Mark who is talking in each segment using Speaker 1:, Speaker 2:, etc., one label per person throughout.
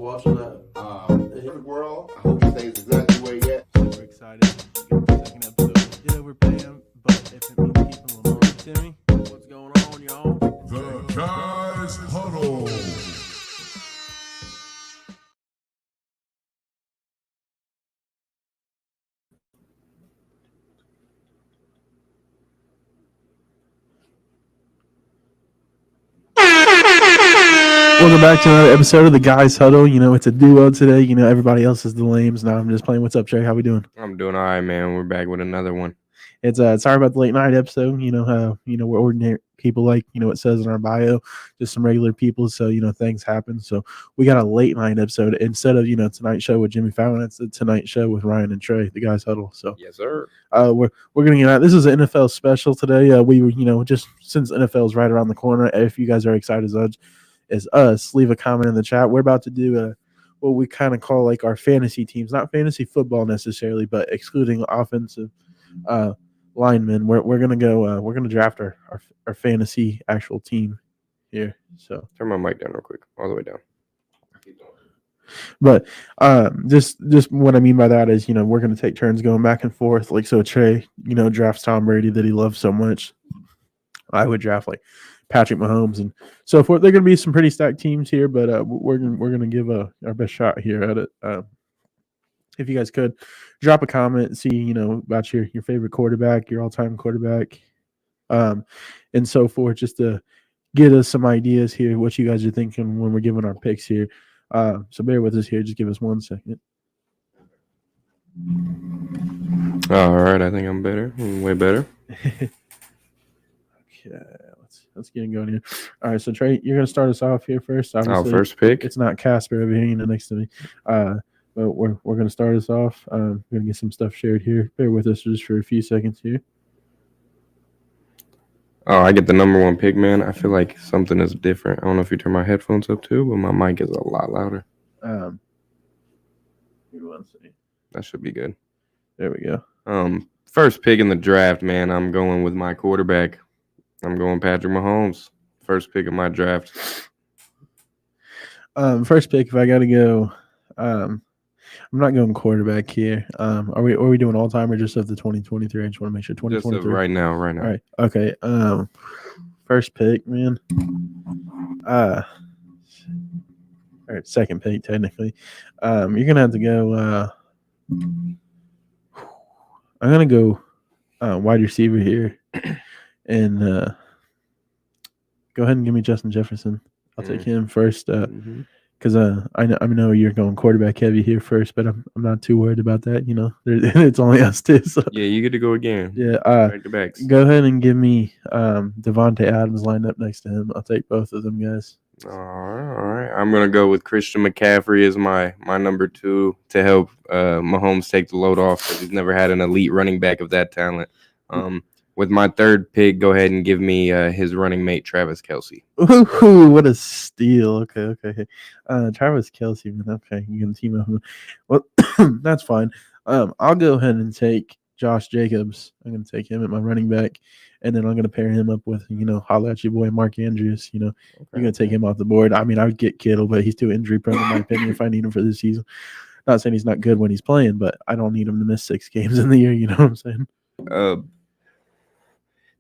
Speaker 1: watching that.
Speaker 2: Perfect world. I hope it stays exactly where it's at.
Speaker 3: Super excited to get the second episode. Yeah, we're paying, but if it means keeping Lamar, Timmy, what's going on, y'all?
Speaker 4: The Guys Huddle.
Speaker 3: Welcome back to another episode of the Guys Huddle. You know, it's a duo today. You know, everybody else is the lames. Now I'm just playing. What's up, Trey? How we doing?
Speaker 5: I'm doing all right, man. We're back with another one.
Speaker 3: It's sorry about the late night episode. You know how we're ordinary people, like it says in our bio, just some regular people. So things happen. So we got a late night episode instead of Tonight Show with Jimmy Fallon. It's the Tonight Show with Ryan and Trey, the Guys Huddle. So
Speaker 5: Yes, sir.
Speaker 3: we're gonna get out. This is an NFL special today. We just since NFL is right around the corner. If you guys are excited as us, leave a comment in the chat. We're about to do what we kind of call like our fantasy teams, not fantasy football necessarily, but excluding offensive linemen. We're gonna go. We're gonna draft our fantasy actual team here. So
Speaker 5: Turn my mic down real quick, all the way down.
Speaker 3: but just what I mean by that is we're gonna take turns going back and forth. Like so, Trey drafts Tom Brady that he loves so much. I would draft like Patrick Mahomes and so forth. They're gonna be some pretty stacked teams here, but we're gonna give our best shot here at it. If you guys could drop a comment, see about your favorite quarterback, your all-time quarterback, and so forth, just to get us some ideas here what you guys are thinking when we're giving our picks here. So bear with us here. Just give us 1 second.
Speaker 5: All right, I think I'm better. I'm way better.
Speaker 3: Okay, let's get going here. All right, so Trey, you're gonna start us off here first. Obviously,
Speaker 5: First pick.
Speaker 3: it's not Casper over here, next to me. But we're going to start us off. We're going to get some stuff shared here. Bear with us just for a few seconds here.
Speaker 5: Oh, I get the number one pick, man. I feel like something is different. I don't know if you turn my headphones up too, but my mic is a lot louder.
Speaker 3: Here, 1 second.
Speaker 5: That should be good.
Speaker 3: There we go.
Speaker 5: First pick in the draft, man. I'm going with my quarterback. I'm going Patrick Mahomes. First pick of my draft.
Speaker 3: First pick, if I got to go, I'm not going quarterback here. Are we doing all time or just of the 2023? I just want to make sure 2023.
Speaker 5: Just right now.
Speaker 3: All right. Okay. First pick, man. All right, second pick technically. You're gonna have to go. I'm gonna go wide receiver here, and go ahead and give me Justin Jefferson. I'll take him first. Because I know you're going quarterback heavy here first, but I'm not too worried about that. It's only us two. So.
Speaker 5: Yeah, you get to go again.
Speaker 3: Yeah.
Speaker 5: Back to backs.
Speaker 3: Go ahead and give me Devontae Adams lined up next to him. I'll take both of them guys.
Speaker 5: All right. I'm gonna go with Christian McCaffrey as my number 2 to help Mahomes take the load off because he's never had an elite running back of that talent. With my third pick, go ahead and give me his running mate, Travis Kelce.
Speaker 3: Ooh, what a steal. Okay. Travis Kelce, man. Okay, you're going to team up. Well, that's fine. I'll go ahead and take Josh Jacobs. I'm going to take him at my running back, and then I'm going to pair him up with, holla at your boy, Mark Andrews. You're going to take him off the board. I mean, I would get Kittle, but he's too injury prone, in my opinion, if I need him for this season. Not saying he's not good when he's playing, but I don't need him to miss 6 games in the year. You know what I'm saying?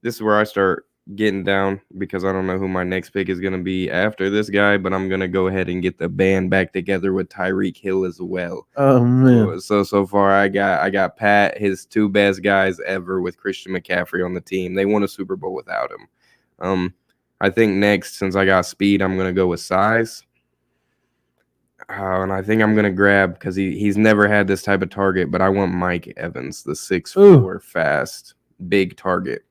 Speaker 5: This is where I start getting down because I don't know who my next pick is going to be after this guy, but I'm going to go ahead and get the band back together with Tyreek Hill as well.
Speaker 3: Oh, man.
Speaker 5: So far I got Pat, his 2 best guys ever with Christian McCaffrey on the team. They won a Super Bowl without him. I think next, since I got speed, I'm going to go with size. And I think I'm going to grab, because he's never had this type of target, but I want Mike Evans, the 6'4", fast, big target.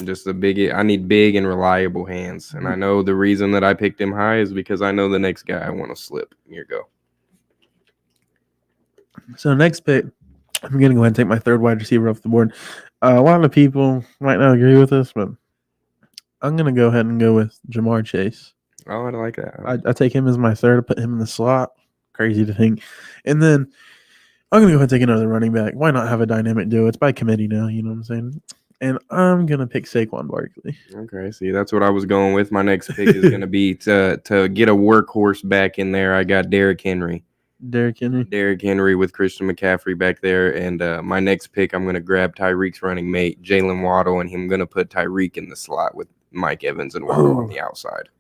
Speaker 5: Just I need big and reliable hands. And I know the reason that I picked him high is because I know the next guy I want to slip. Here you go.
Speaker 3: So next pick, I'm going to go ahead and take my third wide receiver off the board. A lot of people might not agree with this, but I'm going to go ahead and go with Jamar Chase.
Speaker 5: Oh, I like that.
Speaker 3: I take him as my third, put him in the slot. Crazy to think. And then I'm going to go ahead and take another running back. Why not have a dynamic duo? It's by committee now, you know what I'm saying? And I'm gonna pick Saquon Barkley.
Speaker 5: Okay, see, that's what I was going with. My next pick is going to be to get a workhorse back in there. I got Derrick Henry.
Speaker 3: Derrick Henry.
Speaker 5: Derrick Henry with Christian McCaffrey back there. And my next pick, I'm going to grab Tyreek's running mate, Jalen Waddle, and I'm going to put Tyreek in the slot with Mike Evans and Waddle on the outside.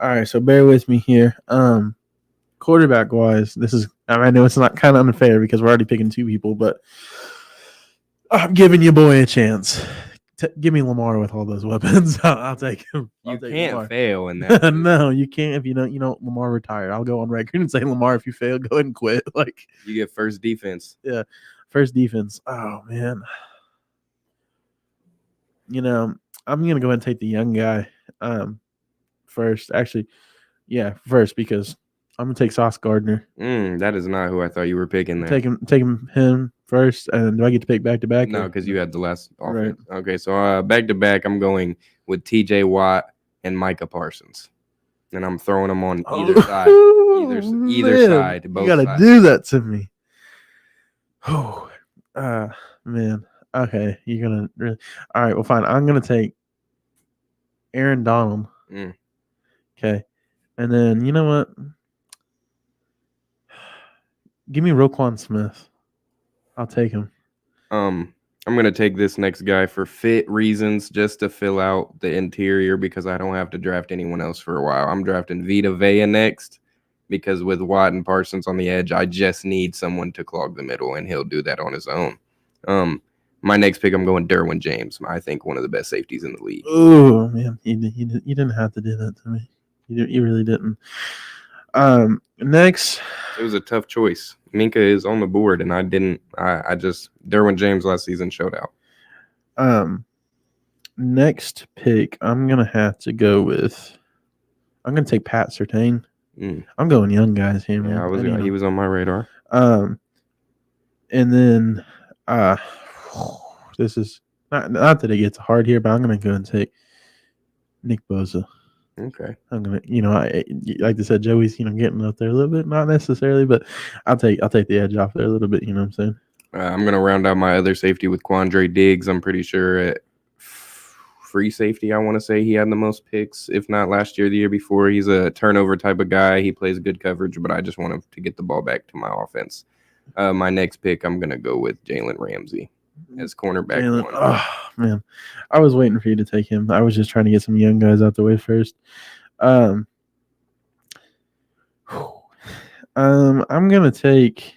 Speaker 3: All right, so bear with me here. Quarterback wise, I know it's not kind of unfair because we're already picking two people, but I'm giving your boy a chance. Give me Lamar with all those weapons. I'll take him.
Speaker 5: You can't fail in that.
Speaker 3: No, you can't. If you don't, Lamar retired. I'll go on record and say, Lamar, if you fail, go ahead and quit. Like,
Speaker 5: you get first defense.
Speaker 3: Yeah, first defense. Oh man. I'm gonna go ahead and take the young guy first. Actually, first because I'm gonna take Sauce Gardner.
Speaker 5: That is not who I thought you were picking there.
Speaker 3: Take him first, and do I get to pick back to back?
Speaker 5: No, because you had the last offense. Right. Okay, so back to back, I'm going with T.J. Watt and Micah Parsons, and I'm throwing them on either side. Either side. Both
Speaker 3: you gotta
Speaker 5: sides.
Speaker 3: Do that to me. Oh, man. Okay, you're gonna really. All right, well, fine. I'm gonna take Aaron Donald. Okay, and then you know what? Give me Roquan Smith. I'll take him.
Speaker 5: I'm going to take this next guy for fit reasons just to fill out the interior because I don't have to draft anyone else for a while. I'm drafting Vita Vea next because with Watt and Parsons on the edge, I just need someone to clog the middle, and he'll do that on his own. My next pick, I'm going Derwin James. I think one of the best safeties in the league.
Speaker 3: Oh, man. You didn't have to do that to me. You really didn't. Next,
Speaker 5: it was a tough choice. Minka is on the board, and I didn't. I just Derwin James last season showed out.
Speaker 3: Next pick, I'm gonna have to go with. I'm gonna take Pat Surtain. I'm going young guys here, man.
Speaker 5: Yeah, he was on my radar.
Speaker 3: And then, this is not that it gets hard here, but I'm gonna go and take Nick Bosa.
Speaker 5: Okay.
Speaker 3: I'm gonna, like I said, Joey's, getting up there a little bit, not necessarily, but I'll take the edge off there a little bit. You know what I'm saying?
Speaker 5: I'm gonna round out my other safety with Quandre Diggs. I'm pretty sure at free safety, I want to say he had the most picks, if not last year, the year before. He's a turnover type of guy. He plays good coverage, but I just want him to get the ball back to my offense. My next pick, I'm gonna go with Jalen Ramsey as cornerback.
Speaker 3: Oh man, I was waiting for you to take him. I was just trying to get some young guys out the way first. I'm gonna take.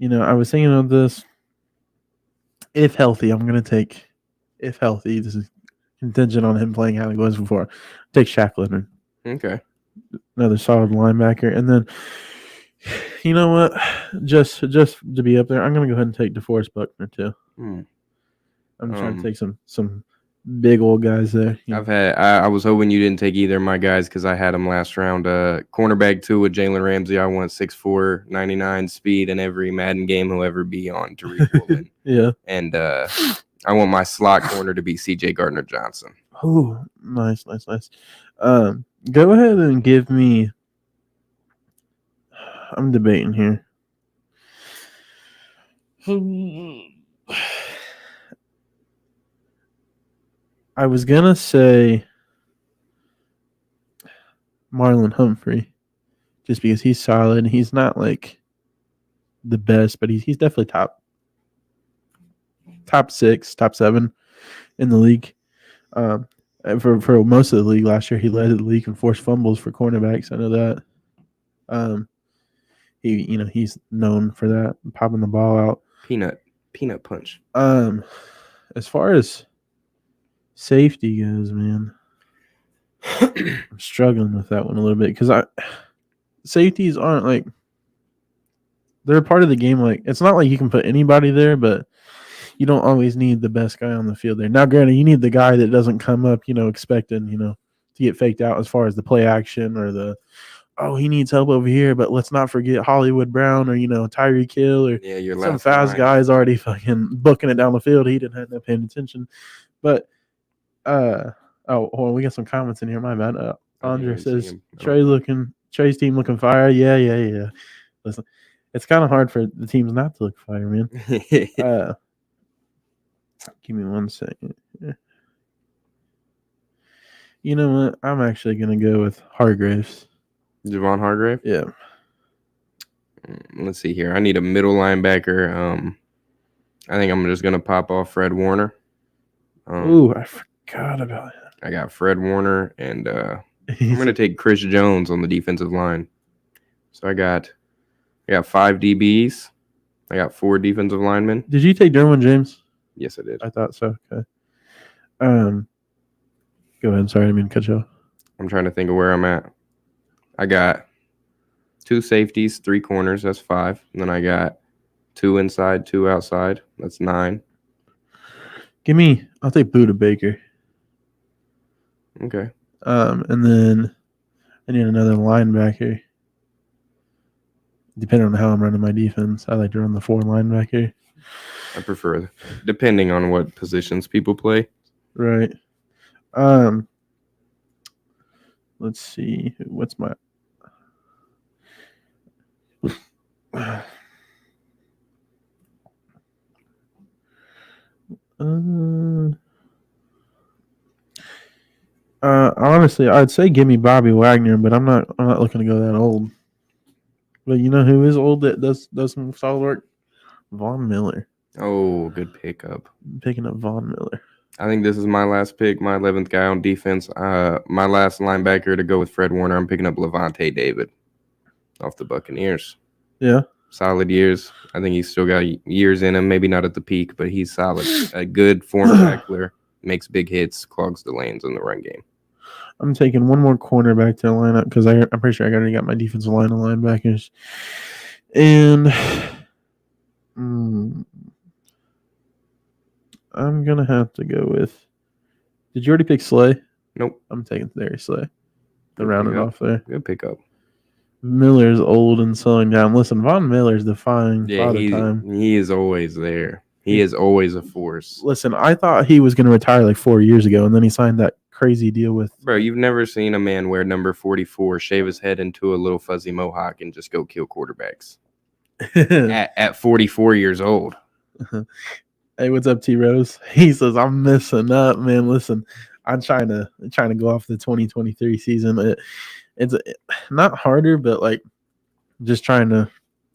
Speaker 3: I was thinking of this. If healthy, I'm gonna take. If healthy, this is contingent on him playing how he was before. Take Shaq Leonard.
Speaker 5: Okay.
Speaker 3: Another solid linebacker, and then. You know what? Just to be up there, I'm gonna go ahead and take DeForest Buckner too. I'm trying to take some big old guys there.
Speaker 5: I was hoping you didn't take either of my guys because I had them last round. Cornerback 2 with Jalen Ramsey. I want 6'4", 99 speed in every Madden game he'll ever be on. Tariq Woolen.
Speaker 3: Yeah.
Speaker 5: And I want my slot corner to be C.J. Gardner-Johnson.
Speaker 3: Oh, nice. Go ahead and give me. I'm debating here. I was gonna say Marlon Humphrey, just because he's solid. He's not like the best, but he's definitely top 6, top 7 in the league. For most of the league last year, he led the league in forced fumbles for cornerbacks. I know that. He's known for that, popping the ball out.
Speaker 5: Peanut punch.
Speaker 3: As far as safety goes, man, I'm struggling with that one a little bit because safeties aren't like they're a part of the game. Like it's not like you can put anybody there, but you don't always need the best guy on the field there. Now, granted, you need the guy that doesn't come up, expecting, to get faked out as far as the play action or the. Oh, he needs help over here, but let's not forget Hollywood Brown or, Tyreek Hill or some fast guys already fucking booking it down the field. He didn't have that paying attention. But, hold on, we got some comments in here. My bad. Andre says, Trey's team looking fire. Yeah. Listen, it's kind of hard for the teams not to look fire, man. Give me 1 second. You know what? I'm actually gonna go with Hargraves.
Speaker 5: Javon Hargrave.
Speaker 3: Yeah.
Speaker 5: Let's see here. I need a middle linebacker. I think I'm just gonna pop off Fred Warner.
Speaker 3: Ooh, I forgot about it.
Speaker 5: I got Fred Warner, and I'm gonna take Chris Jones on the defensive line. So I got 5 DBs. I got 4 defensive linemen.
Speaker 3: Did you take Derwin James?
Speaker 5: Yes, I did.
Speaker 3: I thought so. Okay. Go ahead. Sorry, I didn't mean to cut you off.
Speaker 5: I'm trying to think of where I'm at. I got 2 safeties, 3 corners. That's 5. And then I got 2 inside, 2 outside. That's 9.
Speaker 3: I'll take Buda Baker.
Speaker 5: Okay.
Speaker 3: And then I need another linebacker. Depending on how I'm running my defense, I like to run the 4 linebacker.
Speaker 5: I prefer, depending on what positions people play.
Speaker 3: Right. Let's see. What's my honestly, I'd say give me Bobby Wagner, but I'm not looking to go that old. But you know who is old that does some solid work? Von Miller.
Speaker 5: Oh, good pickup.
Speaker 3: Picking up Von Miller.
Speaker 5: I think this is my last pick, my 11th guy on defense. My last linebacker to go with Fred Warner. I'm picking up Levante David off the Buccaneers.
Speaker 3: Yeah.
Speaker 5: Solid years. I think he's still got years in him. Maybe not at the peak, but he's solid. A good form tackler. Makes big hits, clogs the lanes in the run game.
Speaker 3: I'm taking one more cornerback to the lineup because I'm pretty sure I already got my defensive line of linebackers. And I'm going to have to go with – did you already pick Slay?
Speaker 5: Nope.
Speaker 3: I'm taking Darius Slay to round it off there.
Speaker 5: Good pickup.
Speaker 3: Miller's old and slowing down. Listen, Von Miller's defying father time.
Speaker 5: He is always there. He is always a force.
Speaker 3: Listen, I thought he was going to retire like 4 years ago, and then he signed that crazy deal with –
Speaker 5: Bro, you've never seen a man wear number 44, shave his head into a little fuzzy mohawk, and just go kill quarterbacks at 44 years old.
Speaker 3: Hey, what's up, T Rose? He says, I'm messing up, man. Listen, I'm trying to go off the 2023 season. It's not harder, but like just trying to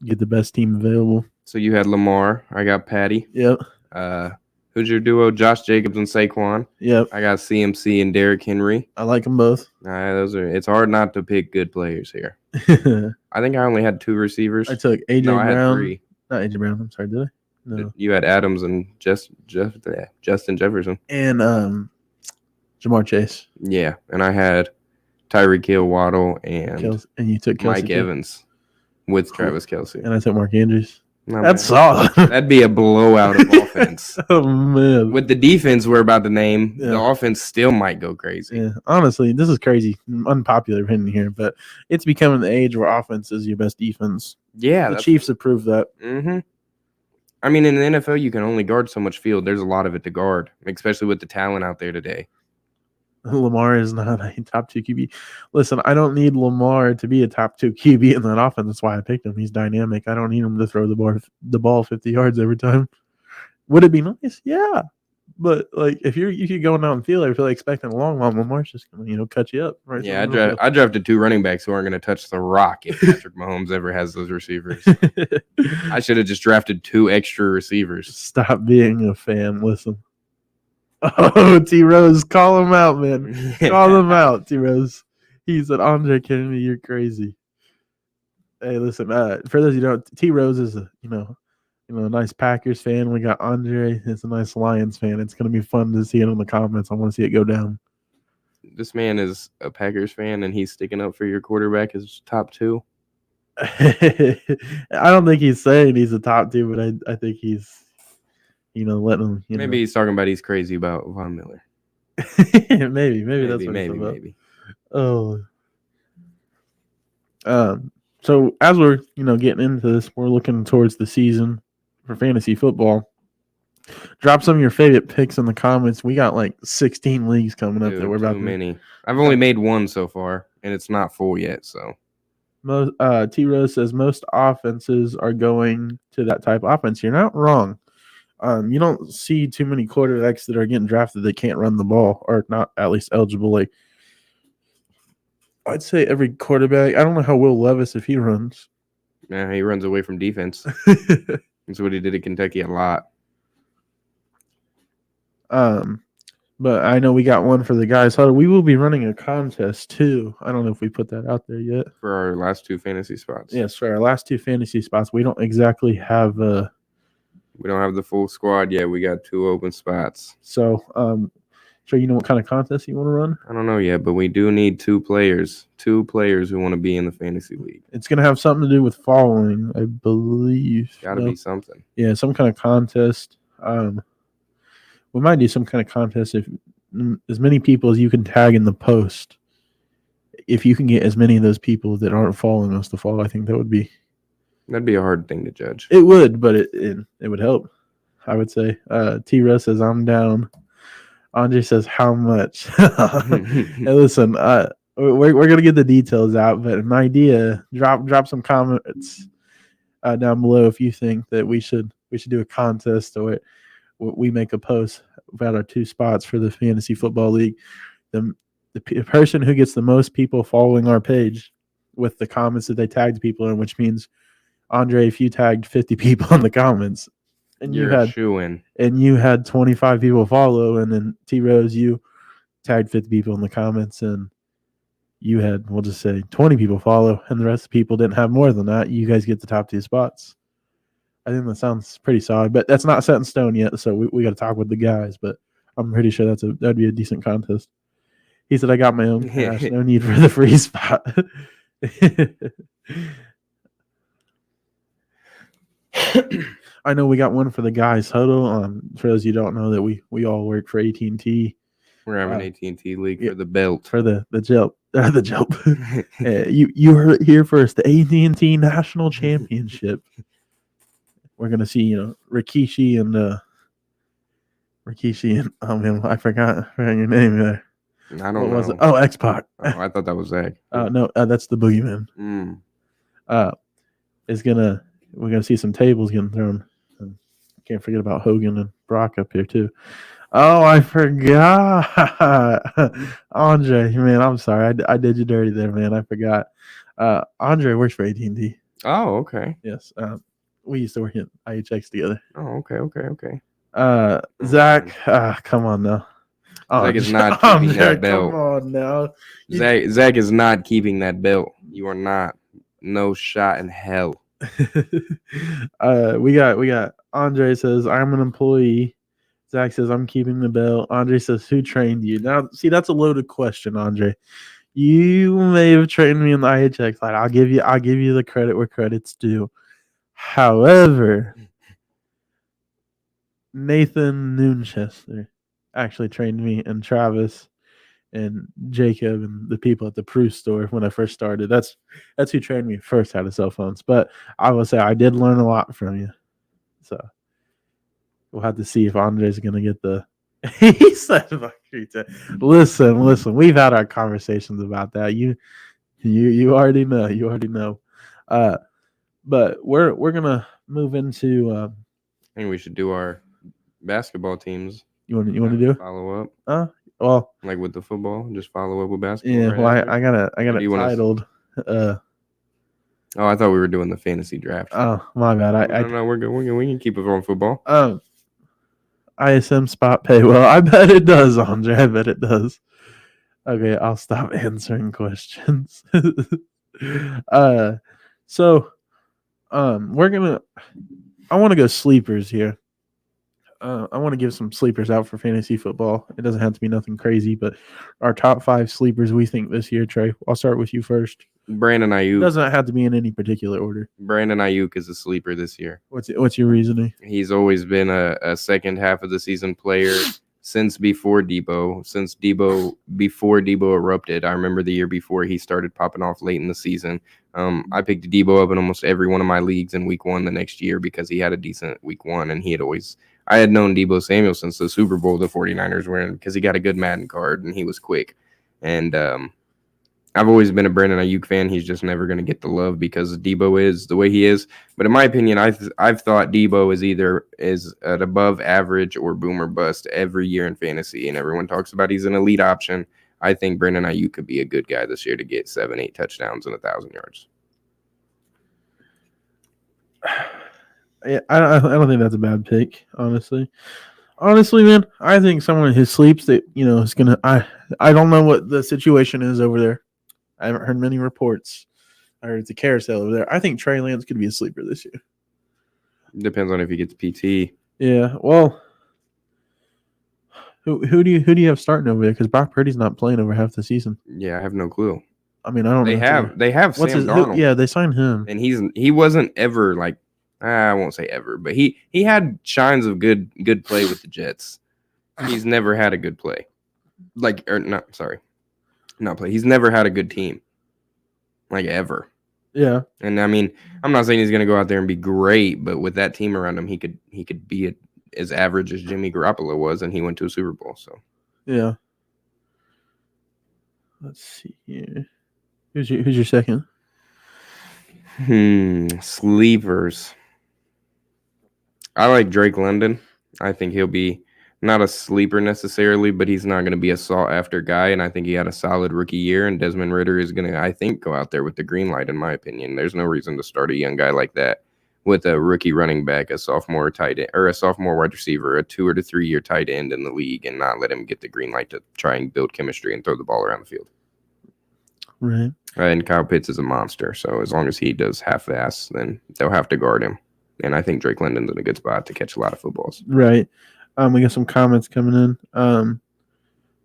Speaker 3: get the best team available.
Speaker 5: So you had Lamar. I got Patty.
Speaker 3: Yep.
Speaker 5: Who's your duo? Josh Jacobs and Saquon.
Speaker 3: Yep.
Speaker 5: I got CMC and Derrick Henry.
Speaker 3: I like them both.
Speaker 5: It's hard not to pick good players here. I think I only had 2 receivers.
Speaker 3: I took AJ
Speaker 5: I had
Speaker 3: Brown.
Speaker 5: 3.
Speaker 3: Not AJ Brown. I'm sorry, did I? No.
Speaker 5: You had Adams and Justin Jefferson.
Speaker 3: And Jamar Chase.
Speaker 5: Yeah, and I had Tyreek Hill, Waddle, and
Speaker 3: you took Kelce
Speaker 5: Mike
Speaker 3: too.
Speaker 5: Evans with Travis Kelce.
Speaker 3: And I took Mark Andrews.
Speaker 5: Not
Speaker 3: That's
Speaker 5: bad.
Speaker 3: solid.
Speaker 5: That'd be a blowout of offense.
Speaker 3: Oh, man.
Speaker 5: With the defense we're about to name,
Speaker 3: Yeah.
Speaker 5: the offense still might go crazy.
Speaker 3: Yeah, honestly, this is crazy. Unpopular opinion here, but it's becoming the age where offense is your best defense.
Speaker 5: Yeah,
Speaker 3: The Chiefs have proved that.
Speaker 5: Mm-hmm. I mean, in the NFL, you can only guard so much field. There's a lot of it to guard, especially with the talent out there today.
Speaker 3: Lamar is not a top 2 QB. Listen, I don't need Lamar to be a top 2 QB in that offense. That's why I picked him. He's dynamic. I don't need him to throw the ball 50 yards every time. Would it be nice? Yeah. But like if you're going out and field, I feel like expecting a long one. Lamar's just gonna cut you up. Right?
Speaker 5: Yeah, I drafted 2 running backs who aren't going to touch the rock if Patrick Mahomes ever has those receivers. I should have just drafted 2 extra receivers.
Speaker 3: Stop being a fan. Listen. Oh, T Rose, call him out, man. Call him out, T Rose. He said, Andre Kennedy, you're crazy. Hey, listen, for those you don't, T Rose is a nice Packers fan. We got Andre. It's a nice Lions fan. It's gonna be fun to see it in the comments. I want to see it go down.
Speaker 5: This man is a Packers fan, and he's sticking up for your quarterback as top 2.
Speaker 3: I don't think he's saying he's a top 2, but I think he's, letting him.
Speaker 5: Maybe he's talking about he's crazy about Von Miller.
Speaker 3: maybe that's what it's about.
Speaker 5: Maybe.
Speaker 3: Oh. So as we're getting into this, we're looking towards the season for fantasy football. Drop some of your favorite picks in the comments. We got like 16 leagues coming up that we're about
Speaker 5: too many. I've only made 1 so far, and it's not full yet. So,
Speaker 3: T Rose says most offenses are going to that type of offense. You're not wrong. You don't see too many quarterbacks that are getting drafted that can't run the ball or not at least eligible. Like I'd say every quarterback. I don't know how Will Levis if he runs.
Speaker 5: Yeah, he runs away from defense. That's what he did at Kentucky a lot.
Speaker 3: But I know we got one for the Guys Huddle. We will be running a contest too. I don't know if we put that out there yet.
Speaker 5: For our last 2 fantasy spots.
Speaker 3: Yes, for our last 2 fantasy spots. We don't exactly have
Speaker 5: We don't have the full squad yet. We got 2 open spots.
Speaker 3: so sure you know what kind of contest you want to run?
Speaker 5: I don't know yet, but we do need 2 players. 2 players who want to be in the fantasy league.
Speaker 3: It's gonna have something to do with following, I believe.
Speaker 5: Gotta be something.
Speaker 3: Yeah, some kind of contest. We might do some kind of contest if as many people as you can tag in the post. If you can get as many of those people that aren't following us to follow, I think that'd be
Speaker 5: a hard thing to judge.
Speaker 3: It would, but it would help. I would say. T-Russ says I'm down. Andre says how much? Hey, listen, we're gonna get the details out, but an idea. Drop some comments down below if you think that we should do a contest or we make a post about our 2 spots for the fantasy football league. The person who gets the most people following our page with the comments that they tagged people in, which means Andre, if you tagged 50 people in the comments and you had 25 people follow, and then T-Rose, you tagged 50 people in the comments and you had, we'll just say 20 people follow and the rest of the people didn't have more than that, you guys get the top 2 spots. I think that sounds pretty solid, but that's not set in stone yet, so we got to talk with the guys, but I'm pretty sure that'd be a decent contest. He said, I got my own cash, no need for the free spot. I know we got one for the Guys Huddle. For those you don't know, that we all work for AT&T.
Speaker 5: We're having AT&T league for the belt.
Speaker 3: For the jelp. The jelp. You heard it here first, the AT&T National Championship. We're gonna see, Rikishi and oh man, I forgot your name there.
Speaker 5: I don't know.
Speaker 3: Was it? Oh, X-Pac.
Speaker 5: Oh, I thought that was Zach.
Speaker 3: No, that's the Boogeyman. We're gonna see some tables getting thrown. Can't forget about Hogan and Brock up here too. Oh, I forgot. Andre, man, I'm sorry. I did you dirty there, man. I forgot. Andre works for AT&T.
Speaker 5: Oh, okay.
Speaker 3: Yes. We used to work at IHX together.
Speaker 5: Oh, okay.
Speaker 3: Zach, come on now.
Speaker 5: Zach is not keeping that belt.
Speaker 3: Come on now.
Speaker 5: Zach is not keeping that belt. You are not. No shot in hell.
Speaker 3: We got Andre says, I'm an employee. Zach says, I'm keeping the belt. Andre says, who trained you? Now, see, that's a loaded question, Andre. You may have trained me in the IHX side. I'll give you the credit where credit's due. However, Nathan Noonchester actually trained me, and Travis and Jacob and the people at the Proof store when I first started. That's who trained me first how to cell phones. But I will say I did learn a lot from you. So we'll have to see if Andre's gonna get the he said listen, we've had our conversations about that. You already know. But we're gonna move into
Speaker 5: I think we should do our basketball teams.
Speaker 3: You want to do
Speaker 5: follow up?
Speaker 3: Well,
Speaker 5: like with the football, just follow up with basketball.
Speaker 3: Yeah, well, I got it titled.
Speaker 5: Oh, I thought we were doing the fantasy draft.
Speaker 3: Oh, my bad.
Speaker 5: No, we're good. We can keep it on football.
Speaker 3: ISM spot pay. Well, I bet it does, Andre. I bet it does. Okay, I'll stop answering questions. I want to go sleepers here. I want to give some sleepers out for fantasy football. It doesn't have to be nothing crazy, but our top 5 sleepers we think this year, Trey. I'll start with you first.
Speaker 5: Brandon Ayuk.
Speaker 3: It doesn't have to be in any particular order.
Speaker 5: Brandon Ayuk is a sleeper this year.
Speaker 3: What's your reasoning?
Speaker 5: He's always been a second half of the season player since before Debo. Before Debo erupted. I remember the year before he started popping off late in the season. I picked Debo up in almost every one of my leagues in week 1 the next year because he had a decent week 1, and I had known Debo Samuel since the Super Bowl the 49ers were in because he got a good Madden card and he was quick. And I've always been a Brandon Ayuk fan. He's just never going to get the love because Debo is the way he is. But in my opinion, I've thought Debo is an above average or boomer bust every year in fantasy, and everyone talks about he's an elite option. I think Brandon Ayuk could be a good guy this year to get 7-8 touchdowns and 1,000 yards.
Speaker 3: Yeah, I don't think that's a bad pick, honestly. Honestly, man, I think someone in his sleeps that is gonna. I don't know what the situation is over there. I haven't heard many reports. I heard it's a carousel over there. I think Trey Lance could be a sleeper this year.
Speaker 5: Depends on if he gets PT.
Speaker 3: Yeah, well, who do you have starting over there? Because Brock Purdy's not playing over half the season.
Speaker 5: Yeah, I have no clue.
Speaker 3: I mean, I don't.
Speaker 5: They have
Speaker 3: What's
Speaker 5: Sam
Speaker 3: his?
Speaker 5: Darnold.
Speaker 3: Yeah, they signed him,
Speaker 5: and he wasn't ever like. I won't say ever, but he had shines of good play with the Jets. He's never had a good play. Not play. He's never had a good team. Like ever.
Speaker 3: Yeah.
Speaker 5: And I mean, I'm not saying he's going to go out there and be great, but with that team around him, he could be as average as Jimmy Garoppolo was, and he went to a Super Bowl. So.
Speaker 3: Yeah. Let's see here. Who's your second?
Speaker 5: Sleepers. I like Drake London. I think he'll be not a sleeper necessarily, but he's not going to be a sought-after guy, and I think he had a solid rookie year, and Desmond Ridder is going to, I think, go out there with the green light, in my opinion. There's no reason to start a young guy like that with a rookie running back, a sophomore tight end, or a sophomore wide receiver, a 2 or 3 year tight end in the league, and not let him get the green light to try and build chemistry and throw the ball around the field.
Speaker 3: Right.
Speaker 5: And Kyle Pitts is a monster, so as long as he does half-ass, then they'll have to guard him. And I think Drake London's in a good spot to catch a lot of footballs.
Speaker 3: Right. We got some comments coming in.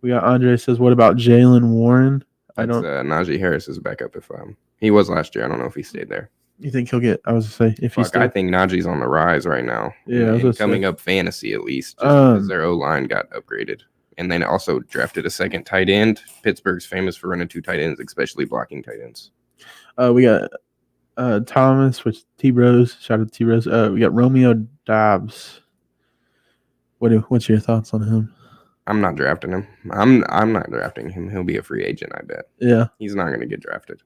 Speaker 3: We got Andre says, "What about Jalen Warren?"
Speaker 5: Najee Harris is back up if he was last year. I don't know if he stayed there.
Speaker 3: You think he'll get? I was to say if he's.
Speaker 5: I think Najee's on the rise right now.
Speaker 3: Yeah,
Speaker 5: coming up fantasy at least, just because their O-line got upgraded, and then also drafted a second tight end. Pittsburgh's famous for running 2 tight ends, especially blocking tight ends.
Speaker 3: We got Thomas with T-Rose. Shout out to T-Rose. We got Romeo Dobbs. What's your thoughts on him?
Speaker 5: I'm not drafting him. I'm not drafting him. He'll be a free agent, I bet.
Speaker 3: Yeah.
Speaker 5: He's not going to get drafted.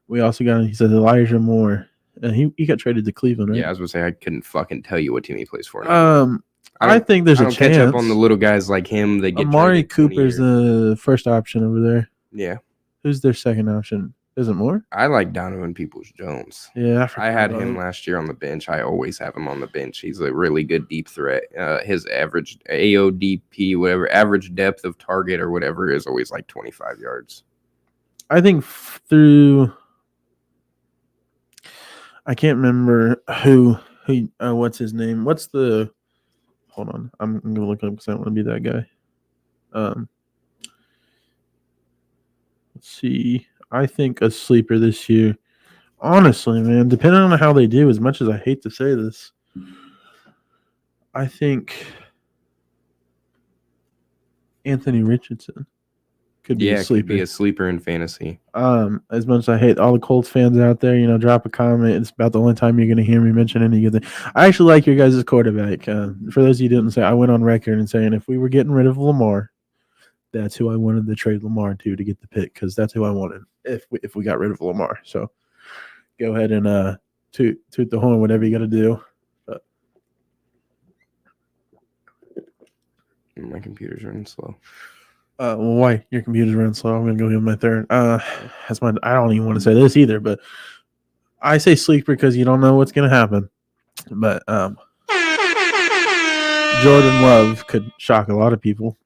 Speaker 3: We also got, he says, Elijah Moore. He got traded to Cleveland, right?
Speaker 5: Yeah, I was going to say, I couldn't fucking tell you what team he plays for
Speaker 3: now. I think there's a chance.
Speaker 5: Catch up on the little guys like him. They get
Speaker 3: Amari Cooper's the first option over there.
Speaker 5: Yeah.
Speaker 3: Who's their second option? Is it Moore?
Speaker 5: I like Donovan Peoples-Jones.
Speaker 3: Yeah,
Speaker 5: I had him last year on the bench. I always have him on the bench. He's a really good deep threat. His average AODP, whatever, average depth of target or whatever is always like 25 yards.
Speaker 3: I think I can't remember who what's his name? Hold on. I'm going to look up because I don't want to be that guy. Let's see. I think a sleeper this year. Honestly, man, depending on how they do, as much as I hate to say this, I think Anthony Richardson could be a sleeper.
Speaker 5: Could be a sleeper in fantasy.
Speaker 3: As much as I hate all the Colts fans out there, drop a comment. It's about the only time you're going to hear me mention any good thing. I actually like your guys' quarterback. For those of you who didn't say, I went on record and saying if we were getting rid of Lamar, that's who I wanted to trade Lamar to get the pick, because that's who I wanted if we got rid of Lamar. So go ahead and toot the horn, whatever you got to do. But
Speaker 5: my computer's running slow.
Speaker 3: Why your computer's running slow? I'm gonna go give my third. I don't even want to say this either, but I say sleeper because you don't know what's gonna happen. But Jordan Love could shock a lot of people.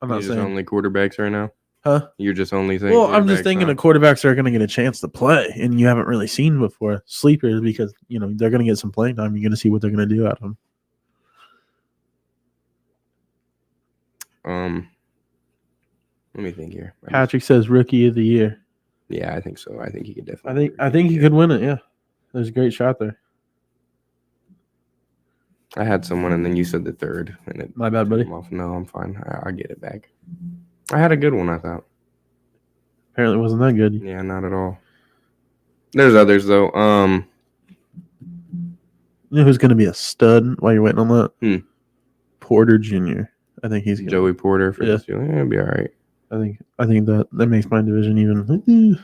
Speaker 3: I'm not saying
Speaker 5: only quarterbacks right now.
Speaker 3: Huh?
Speaker 5: You're just only saying.
Speaker 3: Well, I'm just thinking of quarterbacks that are going to get a chance to play, and you haven't really seen before. Sleepers, because they're going to get some playing time. You're going to see what they're going to do out of them.
Speaker 5: Let me think here.
Speaker 3: Patrick says rookie of the year.
Speaker 5: Yeah, I think so. I think he could definitely.
Speaker 3: I think he could win it. Yeah, there's a great shot there.
Speaker 5: I had someone, and then you said the third, and
Speaker 3: my bad, buddy.
Speaker 5: No, I'm fine. I get it back. I had a good one, I thought.
Speaker 3: Apparently, it wasn't that good.
Speaker 5: Yeah, not at all. There's others though.
Speaker 3: You know who's going to be a stud while you're waiting on that? Porter Jr. I think he's
Speaker 5: Joey Porter for
Speaker 3: yeah.
Speaker 5: this year. It'll be all right.
Speaker 3: I think that makes my division even.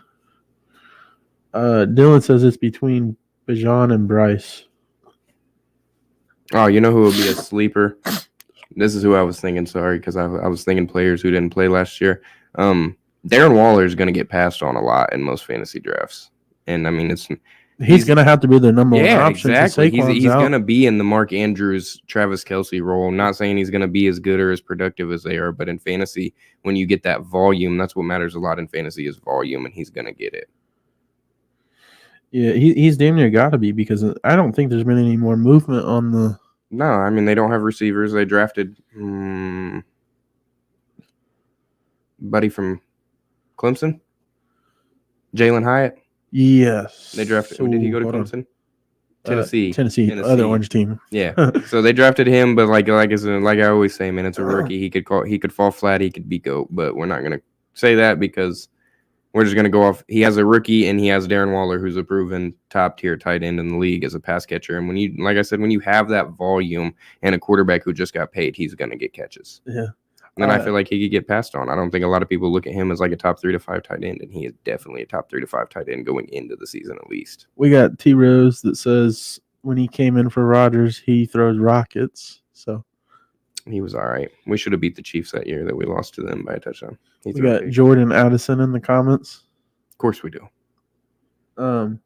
Speaker 3: Dylan says it's between Bijan and Bryce.
Speaker 5: Oh, you know who would be a sleeper? This is who I was thinking. Sorry, because I was thinking players who didn't play last year. Darren Waller is going to get passed on a lot in most fantasy drafts, and I mean
Speaker 3: he's going to have to be the number one option.
Speaker 5: Exactly. He's going to be in the Mark Andrews, Travis Kelce role. I'm not saying he's going to be as good or as productive as they are, but in fantasy, when you get that volume, that's what matters a lot in fantasy is volume, and he's going to get it.
Speaker 3: Yeah, he's damn near got to be because I don't think there's been any more movement on the.
Speaker 5: No, I mean they don't have receivers. They drafted buddy from Clemson, Jalen Hyatt.
Speaker 3: Yes,
Speaker 5: they drafted. Did he go to Clemson? Tennessee.
Speaker 3: Tennessee, other orange team.
Speaker 5: Yeah, so they drafted him, but like I always say, man, it's a rookie. He could fall flat. He could be GOAT, but we're not gonna say that because. We're just going to go off. He has a rookie, and he has Darren Waller, who's a proven top-tier tight end in the league as a pass catcher. And when you have that volume and a quarterback who just got paid, he's going to get catches.
Speaker 3: Yeah.
Speaker 5: And I feel like he could get passed on. I don't think a lot of people look at him as like a top 3 to 5 tight end, and he is definitely a top 3 to 5 tight end going into the season at least.
Speaker 3: We got T Rose that says when he came in for Rodgers, he throws rockets. So
Speaker 5: he was all right. We should have beat the Chiefs that year that we lost to them by a touchdown.
Speaker 3: We got Jordan Addison in the comments.
Speaker 5: Of course we do.
Speaker 3: And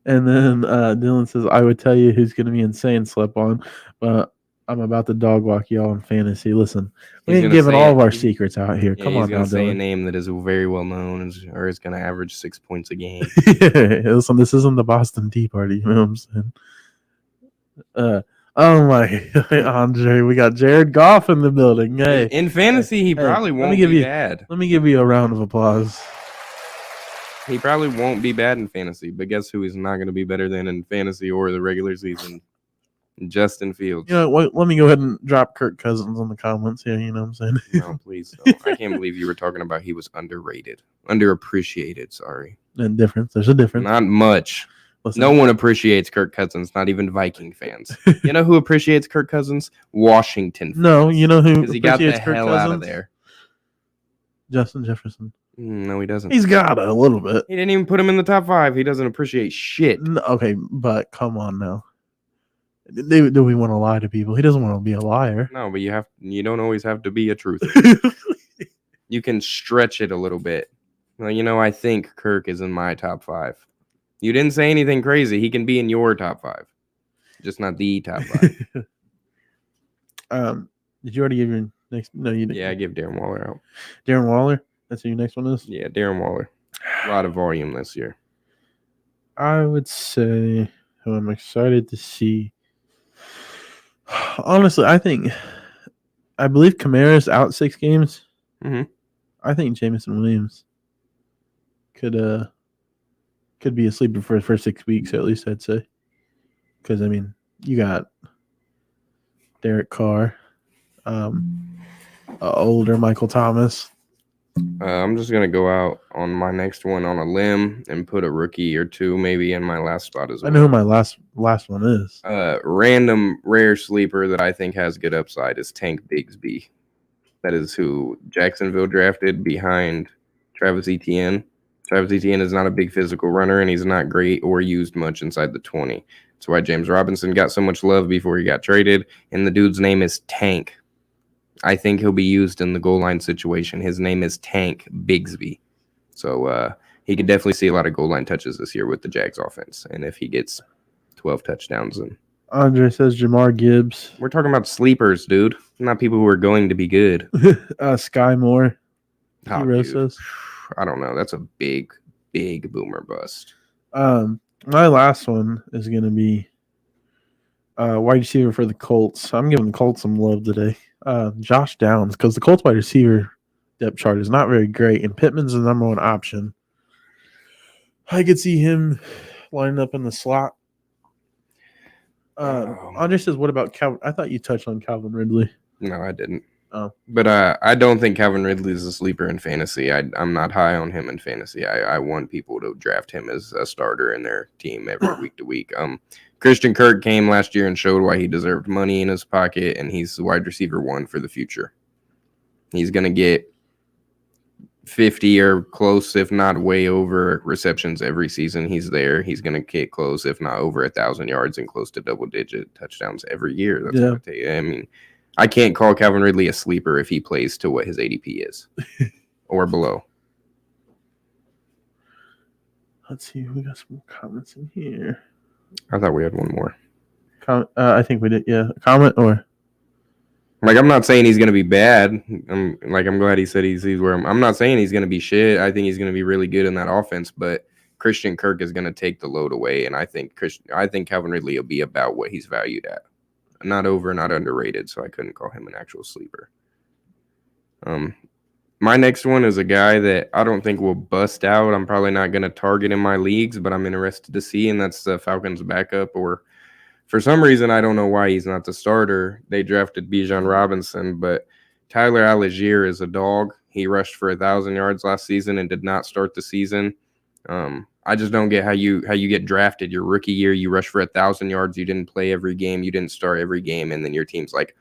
Speaker 3: then Dylan says, I would tell you who's going to be insane slept on, but I'm about to dog walk y'all in fantasy. Listen, we ain't giving all of our secrets out here. Come on now, Dylan. He's going to say
Speaker 5: a name that is very well known or is going to average 6 points a game.
Speaker 3: Listen, this isn't the Boston Tea Party. You know what I'm saying? Oh my, Andre, we got Jared Goff in the building. Hey,
Speaker 5: in fantasy, he probably won't be bad.
Speaker 3: Let me give you a round of applause.
Speaker 5: He probably won't be bad in fantasy, but guess who he's not going to be better than in fantasy or the regular season? Justin Fields.
Speaker 3: You know, let me go ahead and drop Kirk Cousins in the comments here. You know what I'm saying?
Speaker 5: No, please don't. I can't believe you were talking about he was underrated, underappreciated. Sorry.
Speaker 3: And difference. There's a difference.
Speaker 5: Not much. Listen. No one appreciates Kirk Cousins, not even Viking fans. You know who appreciates Kirk Cousins? Washington fans.
Speaker 3: No, you know who
Speaker 5: appreciates he got the Kirk hell Cousins? Out of there.
Speaker 3: Justin Jefferson.
Speaker 5: No, he doesn't.
Speaker 3: He's got a little bit.
Speaker 5: He didn't even put him in the top 5. He doesn't appreciate shit.
Speaker 3: No, okay, but come on now. Do we want to lie to people? He doesn't want to be a liar.
Speaker 5: No, but you don't always have to be a truther. You can stretch it a little bit. Well, I think Kirk is in my top 5. You didn't say anything crazy. He can be in your top 5, just not the top 5.
Speaker 3: Did you already give your next? No, you didn't.
Speaker 5: Yeah, I give Darren Waller out.
Speaker 3: Darren Waller? That's who your next one is?
Speaker 5: Yeah, Darren Waller. A lot of volume this year.
Speaker 3: I would say who I'm excited to see. Honestly, I believe Kamara's out 6 games.
Speaker 5: Mm-hmm.
Speaker 3: I think Jameson Williams could be a sleeper for the first 6 weeks, at least I'd say. Because, I mean, you got Derek Carr, older Michael Thomas.
Speaker 5: I'm just going to go out on my next one on a limb and put a rookie or two maybe in my last spot as well.
Speaker 3: I know who my last one is.
Speaker 5: Random rare sleeper that I think has good upside is Tank Bigsby. That is who Jacksonville drafted behind Travis Etienne. Travis Etienne is not a big physical runner, and he's not great or used much inside the 20. That's why James Robinson got so much love before he got traded, and the dude's name is Tank. I think he'll be used in the goal line situation. His name is Tank Bigsby. So he could definitely see a lot of goal line touches this year with the Jags offense. And if he gets 12 touchdowns. And
Speaker 3: Andre says Jamar Gibbs.
Speaker 5: We're talking about sleepers, dude. Not people who are going to be good.
Speaker 3: Sky Moore.
Speaker 5: Says. I don't know. That's a big, big boomer bust.
Speaker 3: My last one is going to be wide receiver for the Colts. I'm giving the Colts some love today. Josh Downs, because the Colts wide receiver depth chart is not very great, and Pittman's the number one option. I could see him lining up in the slot. Andre says, what about Calvin? I thought you touched on Calvin Ridley.
Speaker 5: No, I didn't.
Speaker 3: Oh.
Speaker 5: But I don't think Calvin Ridley is a sleeper in fantasy. I'm not high on him in fantasy. I want people to draft him as a starter in their team every week to week. Christian Kirk came last year and showed why he deserved money in his pocket, and he's the wide receiver 1 for the future. He's going to get 50 or close, if not way over receptions every season he's there. He's going to get close, if not over 1,000 yards and close to double-digit touchdowns every year. That's what I tell you. I mean, I can't call Calvin Ridley a sleeper if he plays to what his ADP is or below.
Speaker 3: Let's see. We got some more comments in here.
Speaker 5: I thought we had one more.
Speaker 3: I think we did. Yeah. A comment or?
Speaker 5: Like, I'm not saying he's going to be bad. I'm glad he said he's where I'm not saying he's going to be shit. I think he's going to be really good in that offense, but Christian Kirk is going to take the load away, and I think Calvin Ridley will be about what he's valued at. Not over, not underrated, so I couldn't call him an actual sleeper. My next one is a guy that I don't think will bust out. I'm probably not going to target in my leagues, but I'm interested to see, and that's the Falcons' backup, or for some reason, I don't know why he's not the starter. They drafted Bijan Robinson, but Tyler Algier is a dog. He rushed for 1,000 yards last season and did not start the season. I just don't get how you get drafted. Your rookie year, you rush for 1,000 yards. You didn't play every game. You didn't start every game, and then your team's like,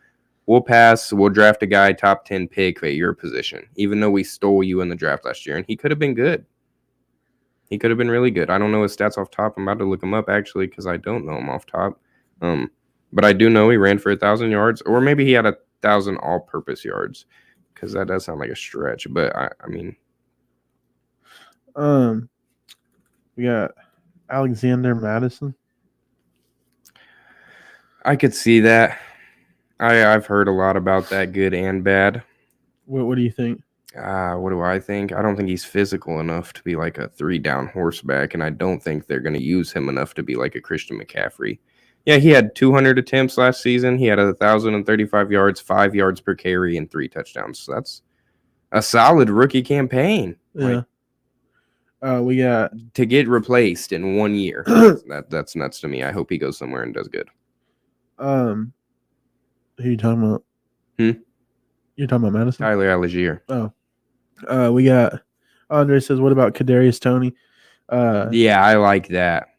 Speaker 5: we'll pass. We'll draft a guy top 10 pick at your position, even though we stole you in the draft last year, and he could have been good. He could have been really good. I don't know his stats off top. I'm about to look him up actually because I don't know him off top. But I do know he ran for 1,000 yards, or maybe he had 1,000 all-purpose yards, because that does sound like a stretch. But I mean,
Speaker 3: we got Alexander Madison.
Speaker 5: I could see that. I've heard a lot about that, good and bad.
Speaker 3: What do you think?
Speaker 5: What do I think? I don't think he's physical enough to be like a 3-down horseback, and I don't think they're going to use him enough to be like a Christian McCaffrey. Yeah, he had 200 attempts last season. He had 1,035 yards, 5 yards per carry, and 3 touchdowns. So that's a solid rookie campaign.
Speaker 3: Yeah. We got
Speaker 5: to get replaced in 1 year. That's nuts to me. I hope he goes somewhere and does good.
Speaker 3: Who are you talking about? You're talking about Madison?
Speaker 5: Tyler Algier.
Speaker 3: Oh. We got Andre says, what about Kadarius Toney?
Speaker 5: Yeah, I like that.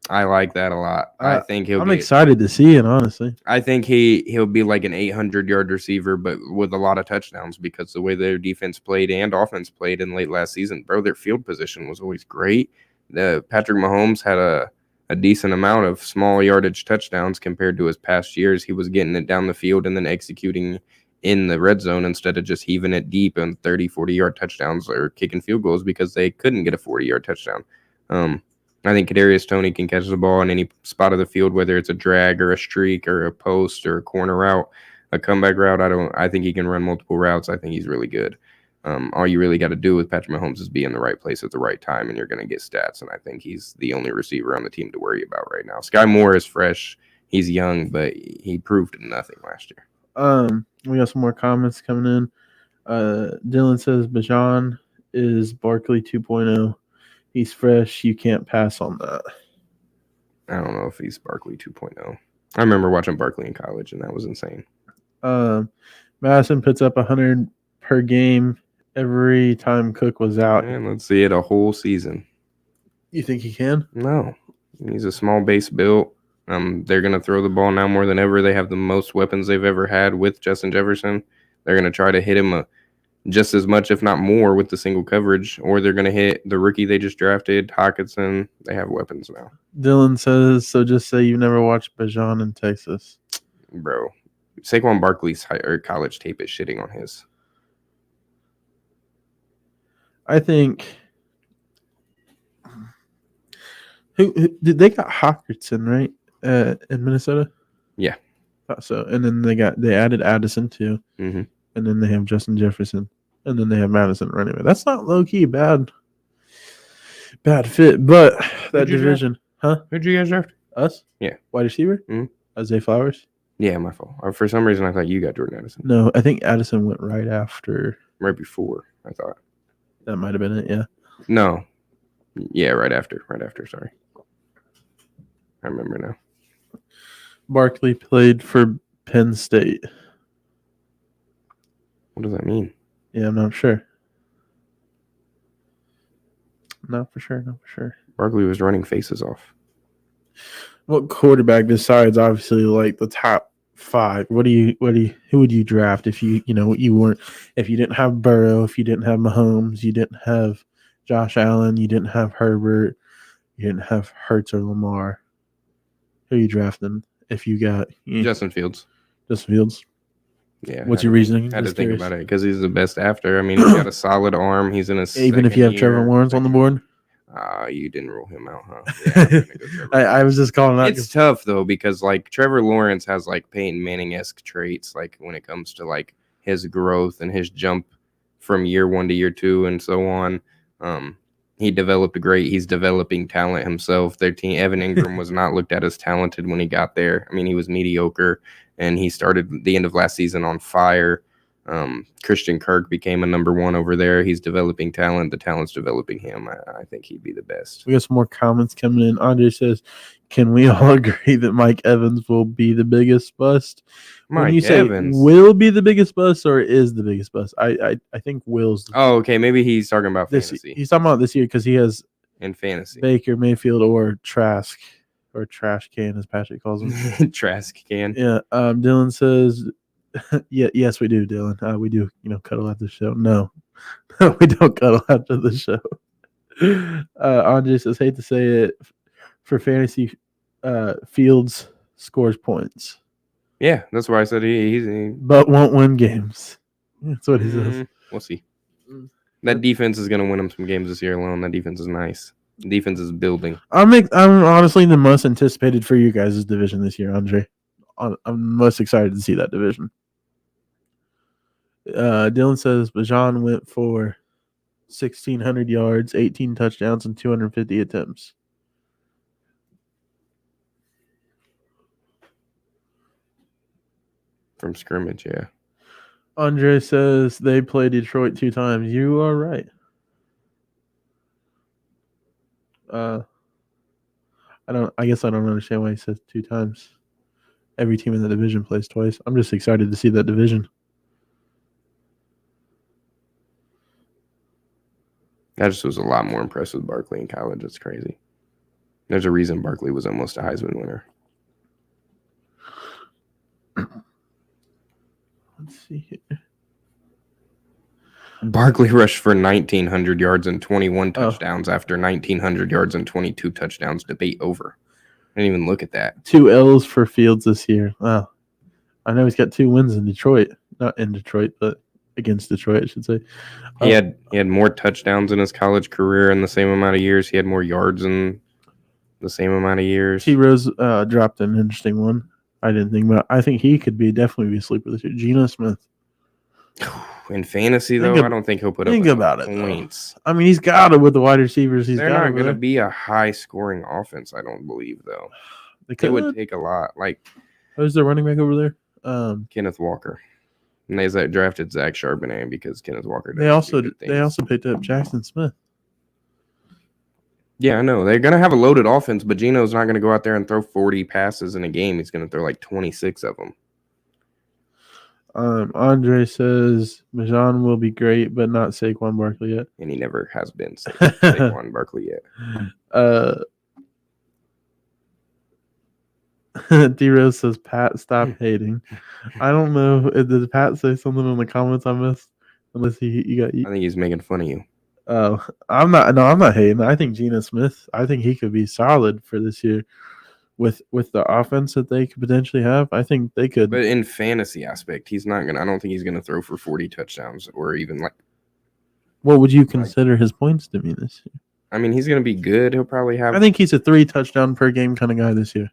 Speaker 5: I like that a lot. I think I'm
Speaker 3: excited to see it, honestly.
Speaker 5: I think he'll be like an 800-yard receiver, but with a lot of touchdowns, because the way their defense played and offense played in late last season, bro, their field position was always great. Patrick Mahomes had a decent amount of small yardage touchdowns compared to his past years. He was getting it down the field and then executing in the red zone instead of just heaving it deep and 30, 40-yard touchdowns or kicking field goals because they couldn't get a 40-yard touchdown. I think Kadarius Toney can catch the ball in any spot of the field, whether it's a drag or a streak or a post or a corner route, a comeback route. I think he can run multiple routes. I think he's really good. All you really got to do with Patrick Mahomes is be in the right place at the right time, and you're going to get stats. And I think he's the only receiver on the team to worry about right now. Sky Moore is fresh. He's young, but he proved nothing last year.
Speaker 3: We got some more comments coming in. Dylan says Bijan is Barkley 2.0. He's fresh. You can't pass on that.
Speaker 5: I don't know if he's Barkley 2.0. I remember watching Barkley in college, and that was insane.
Speaker 3: Madison puts up 100 per game every time Cook was out.
Speaker 5: And let's see it a whole season.
Speaker 3: You think he can?
Speaker 5: No. He's a small base built. They're going to throw the ball now more than ever. They have the most weapons they've ever had with Justin Jefferson. They're going to try to hit him just as much, if not more, with the single coverage, or they're going to hit the rookie they just drafted, Hawkinson. They have weapons now.
Speaker 3: Dylan says, so just say you never watched Bijan in Texas.
Speaker 5: Bro, Saquon Barkley's college tape is shitting on his.
Speaker 3: I think who did they got Hawkinson, right? In Minnesota?
Speaker 5: Yeah.
Speaker 3: Thought so. And then they added Addison too.
Speaker 5: Mm-hmm.
Speaker 3: And then they have Justin Jefferson. And then they have Madison running back. That's not low-key bad fit. But that division. Huh?
Speaker 5: Who'd you guys draft?
Speaker 3: Us?
Speaker 5: Yeah.
Speaker 3: Wide receiver?
Speaker 5: Mm-hmm.
Speaker 3: Isaiah Flowers?
Speaker 5: Yeah, my fault. For some reason, I thought you got Jordan Addison.
Speaker 3: No, I think Addison went right after.
Speaker 5: Right before, I thought.
Speaker 3: That might have been it, yeah.
Speaker 5: No. Yeah, right after. Sorry. I remember now.
Speaker 3: Barkley played for Penn State.
Speaker 5: What does that mean?
Speaker 3: Yeah, I'm not sure. Not for sure.
Speaker 5: Barkley was running faces off.
Speaker 3: What quarterback besides obviously like the top 5. Who would you draft if you didn't have Burrow, if you didn't have Mahomes, you didn't have Josh Allen, you didn't have Herbert, you didn't have Hurts or Lamar. Who are you drafting if you got
Speaker 5: Justin Fields.
Speaker 3: Justin Fields?
Speaker 5: Yeah.
Speaker 3: What's your reasoning?
Speaker 5: I had to
Speaker 3: Just
Speaker 5: think
Speaker 3: curious.
Speaker 5: about it because he's the best after. I mean, he's got a solid arm. He's in a
Speaker 3: Even if you have Trevor Lawrence on the board?
Speaker 5: You didn't rule him out, huh? Yeah, I'm gonna go Trevor
Speaker 3: I was just calling out.
Speaker 5: It's tough though because like Trevor Lawrence has like Peyton Manning-esque traits, like when it comes to like his growth and his jump from year 1 to year 2 and so on. He developed he's developing talent himself. Their team, Evan Ingram, was not looked at as talented when he got there. I mean, he was mediocre, and he started the end of last season on fire. Christian Kirk became a number 1 over there. He's developing talent. The talent's developing him. I think he'd be the best.
Speaker 3: We got some more comments coming in. Andre says, "Can we all agree that Mike Evans will be the biggest bust?" When you say
Speaker 5: Evans
Speaker 3: will be the biggest bust or is the biggest bust, I think will's.
Speaker 5: Oh, okay. Maybe he's talking about
Speaker 3: this.
Speaker 5: fantasy.
Speaker 3: He's talking about this year because he has
Speaker 5: In fantasy.
Speaker 3: Baker Mayfield or Trask or Trash Can as Patrick calls him.
Speaker 5: Trask can.
Speaker 3: Yeah. Dylan says, yes, we do, Dylan. We do, cuddle after the show. No, we don't cuddle after the show. Andre says, hate to say it, for fantasy, Fields scores points.
Speaker 5: Yeah, that's why I said he
Speaker 3: but won't win games. That's what he says.
Speaker 5: We'll see. That defense is going to win him some games this year alone. That defense is nice. The defense is building.
Speaker 3: I'm honestly the most anticipated for you guys' division this year, Andre. I'm most excited to see that division. Dylan says Bajan went for 1,600 yards, 18 touchdowns, and 250 attempts.
Speaker 5: From scrimmage, yeah.
Speaker 3: Andre says they play Detroit 2 times. You are right. I guess I don't understand why he says 2 times. Every team in the division plays twice. I'm just excited to see that division.
Speaker 5: I just was a lot more impressed with Barkley in college. It's crazy. There's a reason Barkley was almost a Heisman winner.
Speaker 3: Let's see here.
Speaker 5: Barkley rushed for 1,900 yards and 21 touchdowns after 1,900 yards and 22 touchdowns. Debate over. I didn't even look at that.
Speaker 3: 2 L's for Fields this year. Wow. I know he's got 2 wins in Detroit. Not in Detroit, but against Detroit, I should say.
Speaker 5: He had more touchdowns in his college career in the same amount of years. He had more yards in the same amount of years.
Speaker 3: T. Rose dropped an interesting one. I didn't think about. I think he could definitely be a sleeper this year. Geno Smith.
Speaker 5: In fantasy, though, I don't think he'll put up points.
Speaker 3: I mean, he's got it with the wide receivers.
Speaker 5: They're not going to be a high-scoring offense, I don't believe, though. It would take a lot. Like,
Speaker 3: who's their running back over there?
Speaker 5: Kenneth Walker. And they drafted Zach Charbonnet because Kenneth Walker.
Speaker 3: They also picked up Jackson Smith.
Speaker 5: Yeah, I know. They're going to have a loaded offense, but Geno's not going to go out there and throw 40 passes in a game. He's going to throw like 26 of them.
Speaker 3: Andre says Majan will be great, but not Saquon Barkley yet.
Speaker 5: And he never has been Saquon Barkley yet.
Speaker 3: D-Rose says, Pat, stop hating. I don't know. Did Pat say something in the comments I missed? Unless he got you.
Speaker 5: I think he's making fun of you.
Speaker 3: Oh, I'm not hating. I think Geno Smith, I think he could be solid for this year with the offense that they could potentially have. I think they could.
Speaker 5: But in fantasy aspect, I don't think he's gonna throw for 40 touchdowns or even like.
Speaker 3: What would you consider his points to be this year?
Speaker 5: I mean, he's gonna be good. He'll probably have.
Speaker 3: I think he's a 3 touchdown per game kind of guy this year.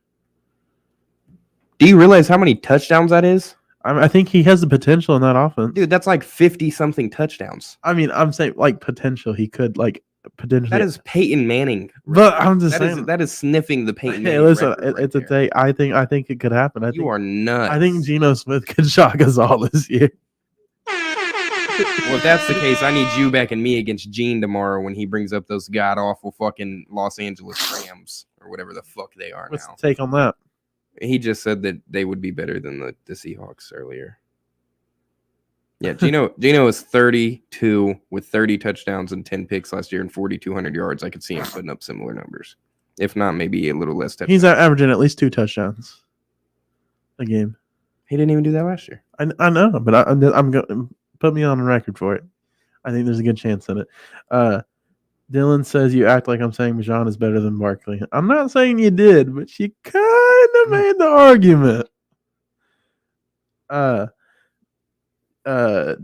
Speaker 5: Do you realize how many touchdowns that is?
Speaker 3: I think he has the potential in that offense.
Speaker 5: Dude, that's like 50-something touchdowns.
Speaker 3: I mean, I'm saying like potential. He could potentially.
Speaker 5: That is Peyton Manning.
Speaker 3: But I'm just saying.
Speaker 5: That is sniffing the Peyton Manning.
Speaker 3: Hey, listen, it's a day. I think it could happen.
Speaker 5: You are nuts.
Speaker 3: I think Geno Smith could shock us all this year.
Speaker 5: Well, if that's the case, I need you back and me against Gene tomorrow when he brings up those god-awful fucking Los Angeles Rams or whatever the fuck they are now.
Speaker 3: What's the take on that?
Speaker 5: He just said that they would be better than the Seahawks earlier. Yeah, Geno is 32 with 30 touchdowns and 10 picks last year and 4,200 yards. I could see him putting up similar numbers. If not, maybe a little less touchdowns.
Speaker 3: He's averaging at least 2 touchdowns a game.
Speaker 5: He didn't even do that last year.
Speaker 3: I know, but I'm going to put me on the record for it. I think there's a good chance in it. Dylan says you act like I'm saying Bijan is better than Barkley. I'm not saying you did, but you kind of made the argument.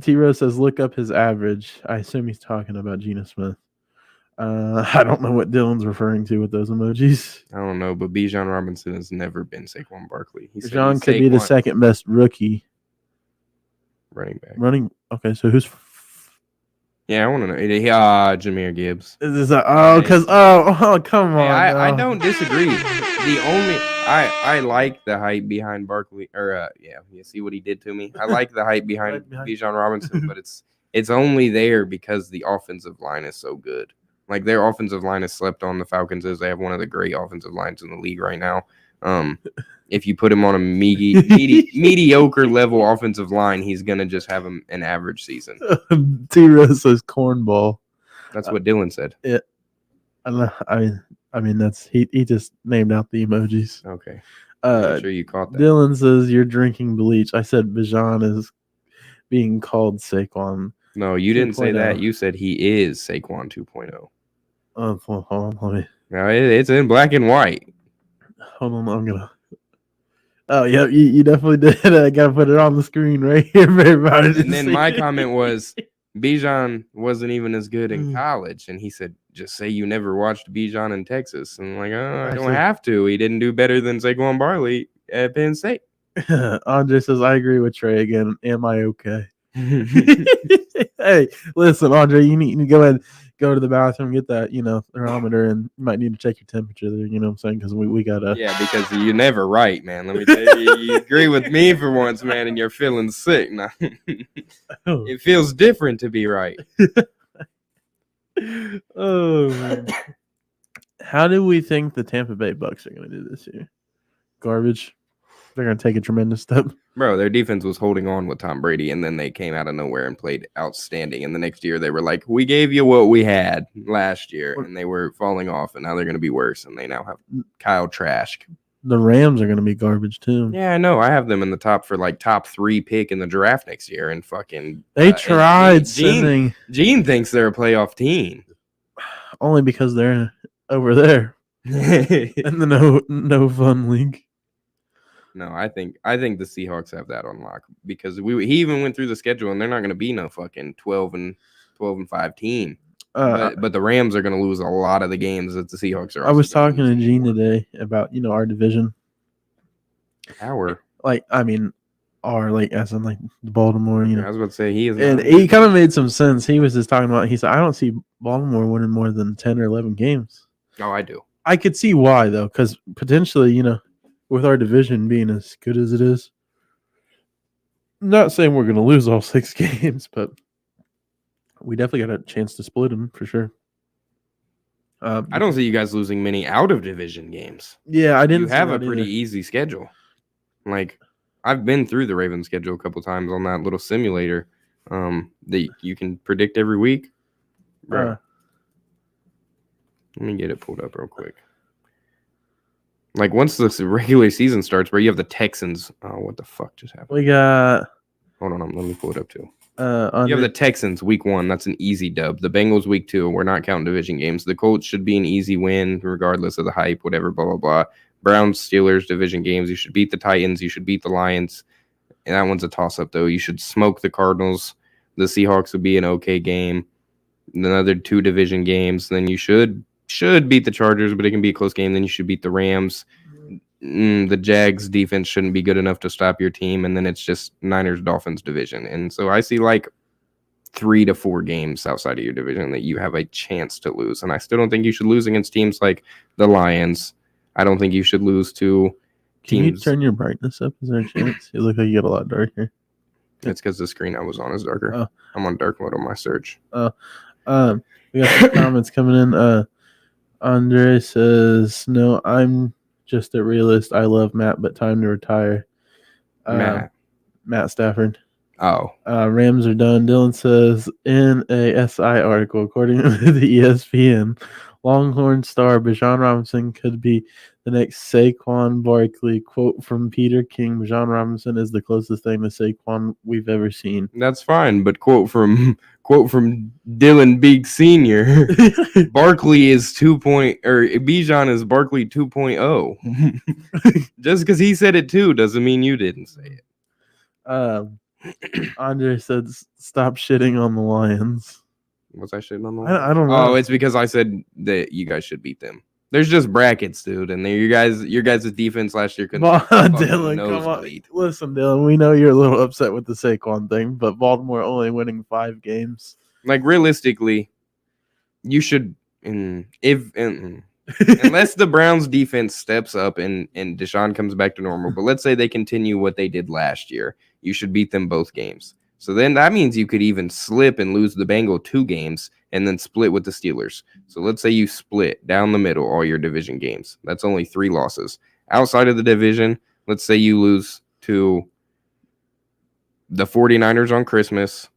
Speaker 3: T-Rose says look up his average. I assume he's talking about Geno Smith. I don't know what Dylan's referring to with those emojis.
Speaker 5: I don't know, but Bijan Robinson has never been Saquon Barkley.
Speaker 3: Bijan could be the second best rookie
Speaker 5: running back.
Speaker 3: Okay, so who's?
Speaker 5: Yeah, I want to know. Jahmyr Gibbs.
Speaker 3: Is this come on.
Speaker 5: I don't disagree. The only I like the hype behind Barkley. You see what he did to me. I like the hype behind Bijan Robinson, but it's only there because the offensive line is so good. Like their offensive line has slept on. The Falcons as they have one of the great offensive lines in the league right now. If you put him on a mediocre level offensive line, he's gonna just have an average season.
Speaker 3: T-Rose says cornball.
Speaker 5: That's what Dylan said.
Speaker 3: Yeah, I mean that's he just named out the emojis.
Speaker 5: Okay, I'm sure you caught that.
Speaker 3: Dylan says you're drinking bleach. I said Bijan is being called Saquon.
Speaker 5: No, you didn't say that. You said he is Saquon 2.0.
Speaker 3: Hold on, let me.
Speaker 5: Now it's in black and white.
Speaker 3: Hold on, I'm gonna. Oh yeah, you definitely did. I gotta put it on the screen right here for everybody.
Speaker 5: And then my comment was, Bijan wasn't even as good in college, and he said, "Just say you never watched Bijan in Texas." And I'm like, "Oh, I don't have to. He didn't do better than Saquon Barkley at Penn State."
Speaker 3: Andre says, "I agree with Trey again. Am I okay?" Hey, listen, Andre, you need to go ahead, go to the bathroom, get that, thermometer, and you might need to check your temperature there. You know what I'm saying? Because we gotta.
Speaker 5: Yeah, because you're never right, man. Let me tell you, you agree with me for once, man, and you're feeling sick now. It feels different to be right.
Speaker 3: Oh, man. How do we think the Tampa Bay Bucks are going to do this year? Garbage. They're going to take a tremendous step.
Speaker 5: Bro, their defense was holding on with Tom Brady, and then they came out of nowhere and played outstanding. And the next year, they were like, we gave you what we had last year, and they were falling off, and now they're going to be worse, and they now have Kyle Trask.
Speaker 3: The Rams are going to be garbage, too.
Speaker 5: Yeah, I know. I have them in the top 3 pick in the draft next year, and fucking...
Speaker 3: They tried sending...
Speaker 5: Gene thinks they're a playoff team.
Speaker 3: Only because they're over there. in the no fun league.
Speaker 5: No, I think the Seahawks have that on lock because he even went through the schedule and they're not going to be no fucking 12-5 team. But the Rams are going to lose a lot of the games that the Seahawks are.
Speaker 3: I was talking to Gene today about our division.
Speaker 5: Our
Speaker 3: as in like Baltimore.
Speaker 5: I was about to say he is,
Speaker 3: and he kind of made some sense. He was just talking about. He said, "I don't see Baltimore winning more than 10 or 11 games."
Speaker 5: Oh, I do.
Speaker 3: I could see why though, because potentially, with our division being as good as it is, I'm not saying we're going to lose all 6 games, but we definitely got a chance to split them for sure.
Speaker 5: I don't see you guys losing many out of division games.
Speaker 3: Yeah, I didn't.
Speaker 5: You have a pretty easy schedule. Like I've been through the Ravens schedule a couple times on that little simulator that you can predict every week. Bro, let me get it pulled up real quick. Like once the regular season starts, bro, you have the Texans. Oh, what the fuck just happened?
Speaker 3: We got.
Speaker 5: Hold on, let me pull it up too. You have the Texans week 1. That's an easy dub. The Bengals week 2. We're not counting division games. The Colts should be an easy win, regardless of the hype, whatever, blah blah blah. Browns, Steelers, division games. You should beat the Titans. You should beat the Lions. And that one's a toss up though. You should smoke the Cardinals. The Seahawks would be an okay game. Another 2 division games. Then you should beat the Chargers, but it can be a close game. Then you should beat the Rams. The Jags defense shouldn't be good enough to stop your team. And then it's just Niners, Dolphins division. And so I see like 3 to 4 games outside of your division that you have a chance to lose. And I still don't think you should lose against teams like the Lions. I don't think you should lose to teams.
Speaker 3: Can you turn your brightness up? Is there a chance? You look like you get a lot darker.
Speaker 5: It's because the screen I was on is darker.
Speaker 3: Oh.
Speaker 5: I'm on dark mode on my search.
Speaker 3: We got some comments coming in. Andre says, "No, I'm just a realist. I love Matt, but time to retire." Matt Stafford.
Speaker 5: Oh.
Speaker 3: Rams are done. Dylan says, in a SI article, according to the ESPN, Longhorn star Bijan Robinson could be The next Saquon Barkley quote from Peter King. John Robinson is the closest thing to Saquon we've ever seen.
Speaker 5: That's fine, but quote from Dylan Big Senior. Barkley is Bijan is Barkley 2.0. Just because he said it too doesn't mean you didn't say it.
Speaker 3: Andre said, "Stop shitting on the Lions."
Speaker 5: Was I shitting on the
Speaker 3: I don't know.
Speaker 5: Oh, it's because I said that you guys should beat them. There's just brackets, dude, and your guys' defense last year couldn't.
Speaker 3: Dylan, come on. Listen, Dylan, we know you're a little upset with the Saquon thing, but Baltimore only winning 5 games.
Speaker 5: Like realistically, you should unless the Browns defense steps up and Deshaun comes back to normal. But let's say they continue what they did last year, you should beat them both games. So then that means you could even slip and lose the Bengals 2 games and then split with the Steelers. So let's say you split down the middle all your division games. That's only 3 losses. Outside of the division, let's say you lose to the 49ers on Christmas.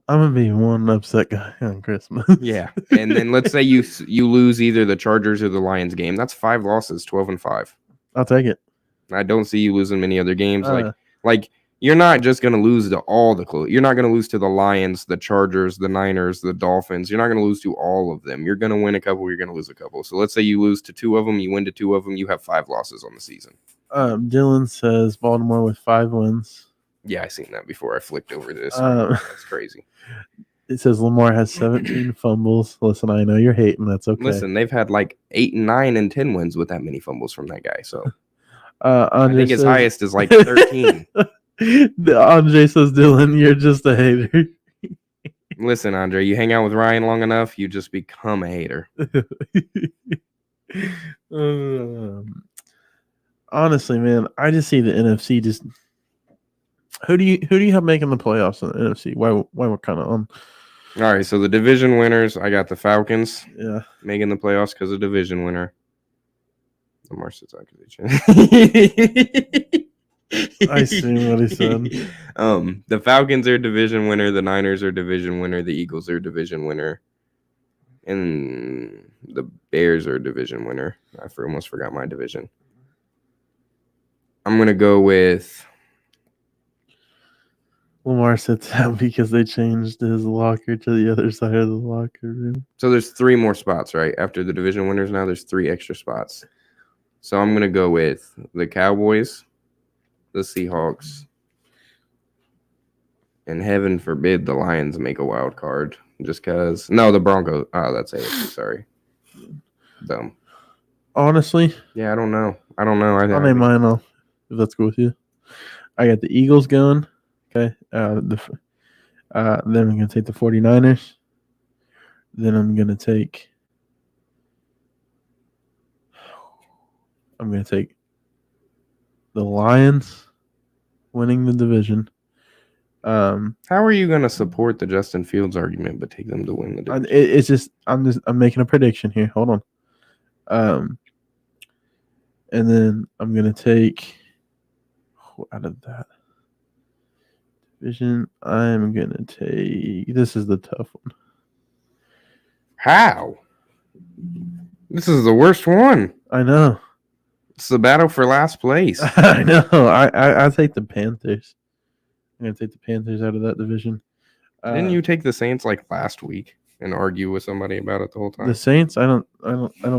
Speaker 3: I'm going to be one upset guy on Christmas.
Speaker 5: Yeah. And then let's say you lose either the Chargers or the Lions game. That's 5 losses, 12-5.
Speaker 3: I'll take it.
Speaker 5: I don't see you losing many other games. Like you're not just going to lose to all the – you're not going to lose to the Lions, the Chargers, the Niners, the Dolphins. You're not going to lose to all of them. You're going to win a couple. You're going to lose a couple. So let's say you lose to 2 of them. You win to 2 of them. You have 5 losses on the season.
Speaker 3: Dylan says Baltimore with 5 wins.
Speaker 5: Yeah, I seen that before. I flicked over this. That's crazy.
Speaker 3: It says Lamar has 17 fumbles. Listen, I know you're hating. That's okay.
Speaker 5: Listen, they've had like 8 and 9 and 10 wins with that many fumbles from that guy. So
Speaker 3: I
Speaker 5: think his highest is like 13.
Speaker 3: Andre says, Dylan, you're just a hater.
Speaker 5: Listen, Andre, you hang out with Ryan long enough, you just become a hater.
Speaker 3: Honestly, man, I just see the NFC just. Who do you have making the playoffs in the NFC? Why we're kind of on?
Speaker 5: All right, so the division winners, I got the Falcons.
Speaker 3: Yeah,
Speaker 5: making the playoffs because of division winner. Lamar says
Speaker 3: I see what he said.
Speaker 5: The Falcons are division winner. The Niners are division winner. The Eagles are division winner. And the Bears are division winner. I almost forgot my division. I'm going to go with...
Speaker 3: Lamar sits down because they changed his locker to the other side of the locker room.
Speaker 5: So there's 3 more spots, right? After the division winners now, there's 3 extra spots. So I'm going to go with the Cowboys, the Seahawks, and heaven forbid the Lions make a wild card. Just because. No, the Broncos. Oh, that's AFC. Sorry. Dumb.
Speaker 3: Honestly?
Speaker 5: Yeah, I don't know. I'll
Speaker 3: name mine off, if that's cool with you. I got the Eagles going. Okay. Then I'm going to take the 49ers. Then I'm going to take the Lions winning the division.
Speaker 5: How are you going to support the Justin Fields argument but take them to win the division?
Speaker 3: It's just I'm making a prediction here. Hold on. And then I'm going to take out of that division, I'm going to take, this is the tough one.
Speaker 5: How? This is the worst one.
Speaker 3: I know.
Speaker 5: It's the battle for last place.
Speaker 3: I know. I take the Panthers. I'm going to take the Panthers out of that division.
Speaker 5: Didn't you take the Saints like last week and argue with somebody about it the whole time?
Speaker 3: The Saints? I don't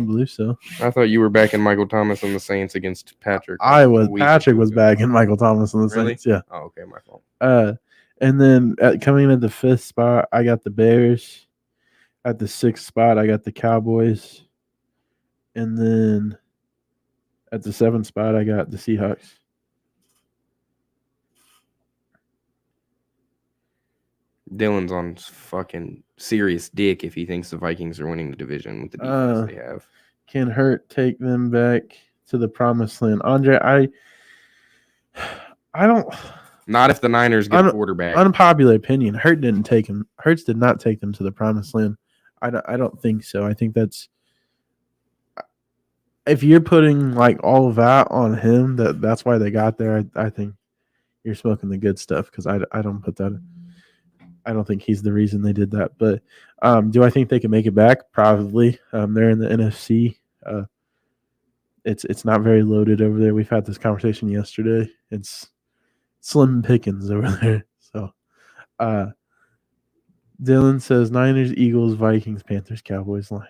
Speaker 3: believe so.
Speaker 5: I thought you were backing Michael Thomas and the Saints against Patrick.
Speaker 3: Patrick was backing Michael Thomas and the Saints. Yeah.
Speaker 5: Oh, okay, my fault.
Speaker 3: And then coming in at the 5th spot, I got the Bears. At the 6th spot, I got the Cowboys. And then at the 7th spot, I got the Seahawks.
Speaker 5: Dylan's on fucking serious dick if he thinks the Vikings are winning the division with the defense they have.
Speaker 3: Can Hurt take them back to the promised land? Andre, I don't.
Speaker 5: Not if the Niners get a quarterback.
Speaker 3: Unpopular opinion. Hurts did not take them to the promised land. I don't think so. I think that's, if you're putting like all of that on him, that's why they got there. I think you're smoking the good stuff, because I don't put that. I don't think he's the reason they did that. But do I think they can make it back? Probably. They're in the NFC. it's not very loaded over there. We've had this conversation yesterday. It's slim pickings over there. So, Dylan says Niners, Eagles, Vikings, Panthers, Cowboys, Lions.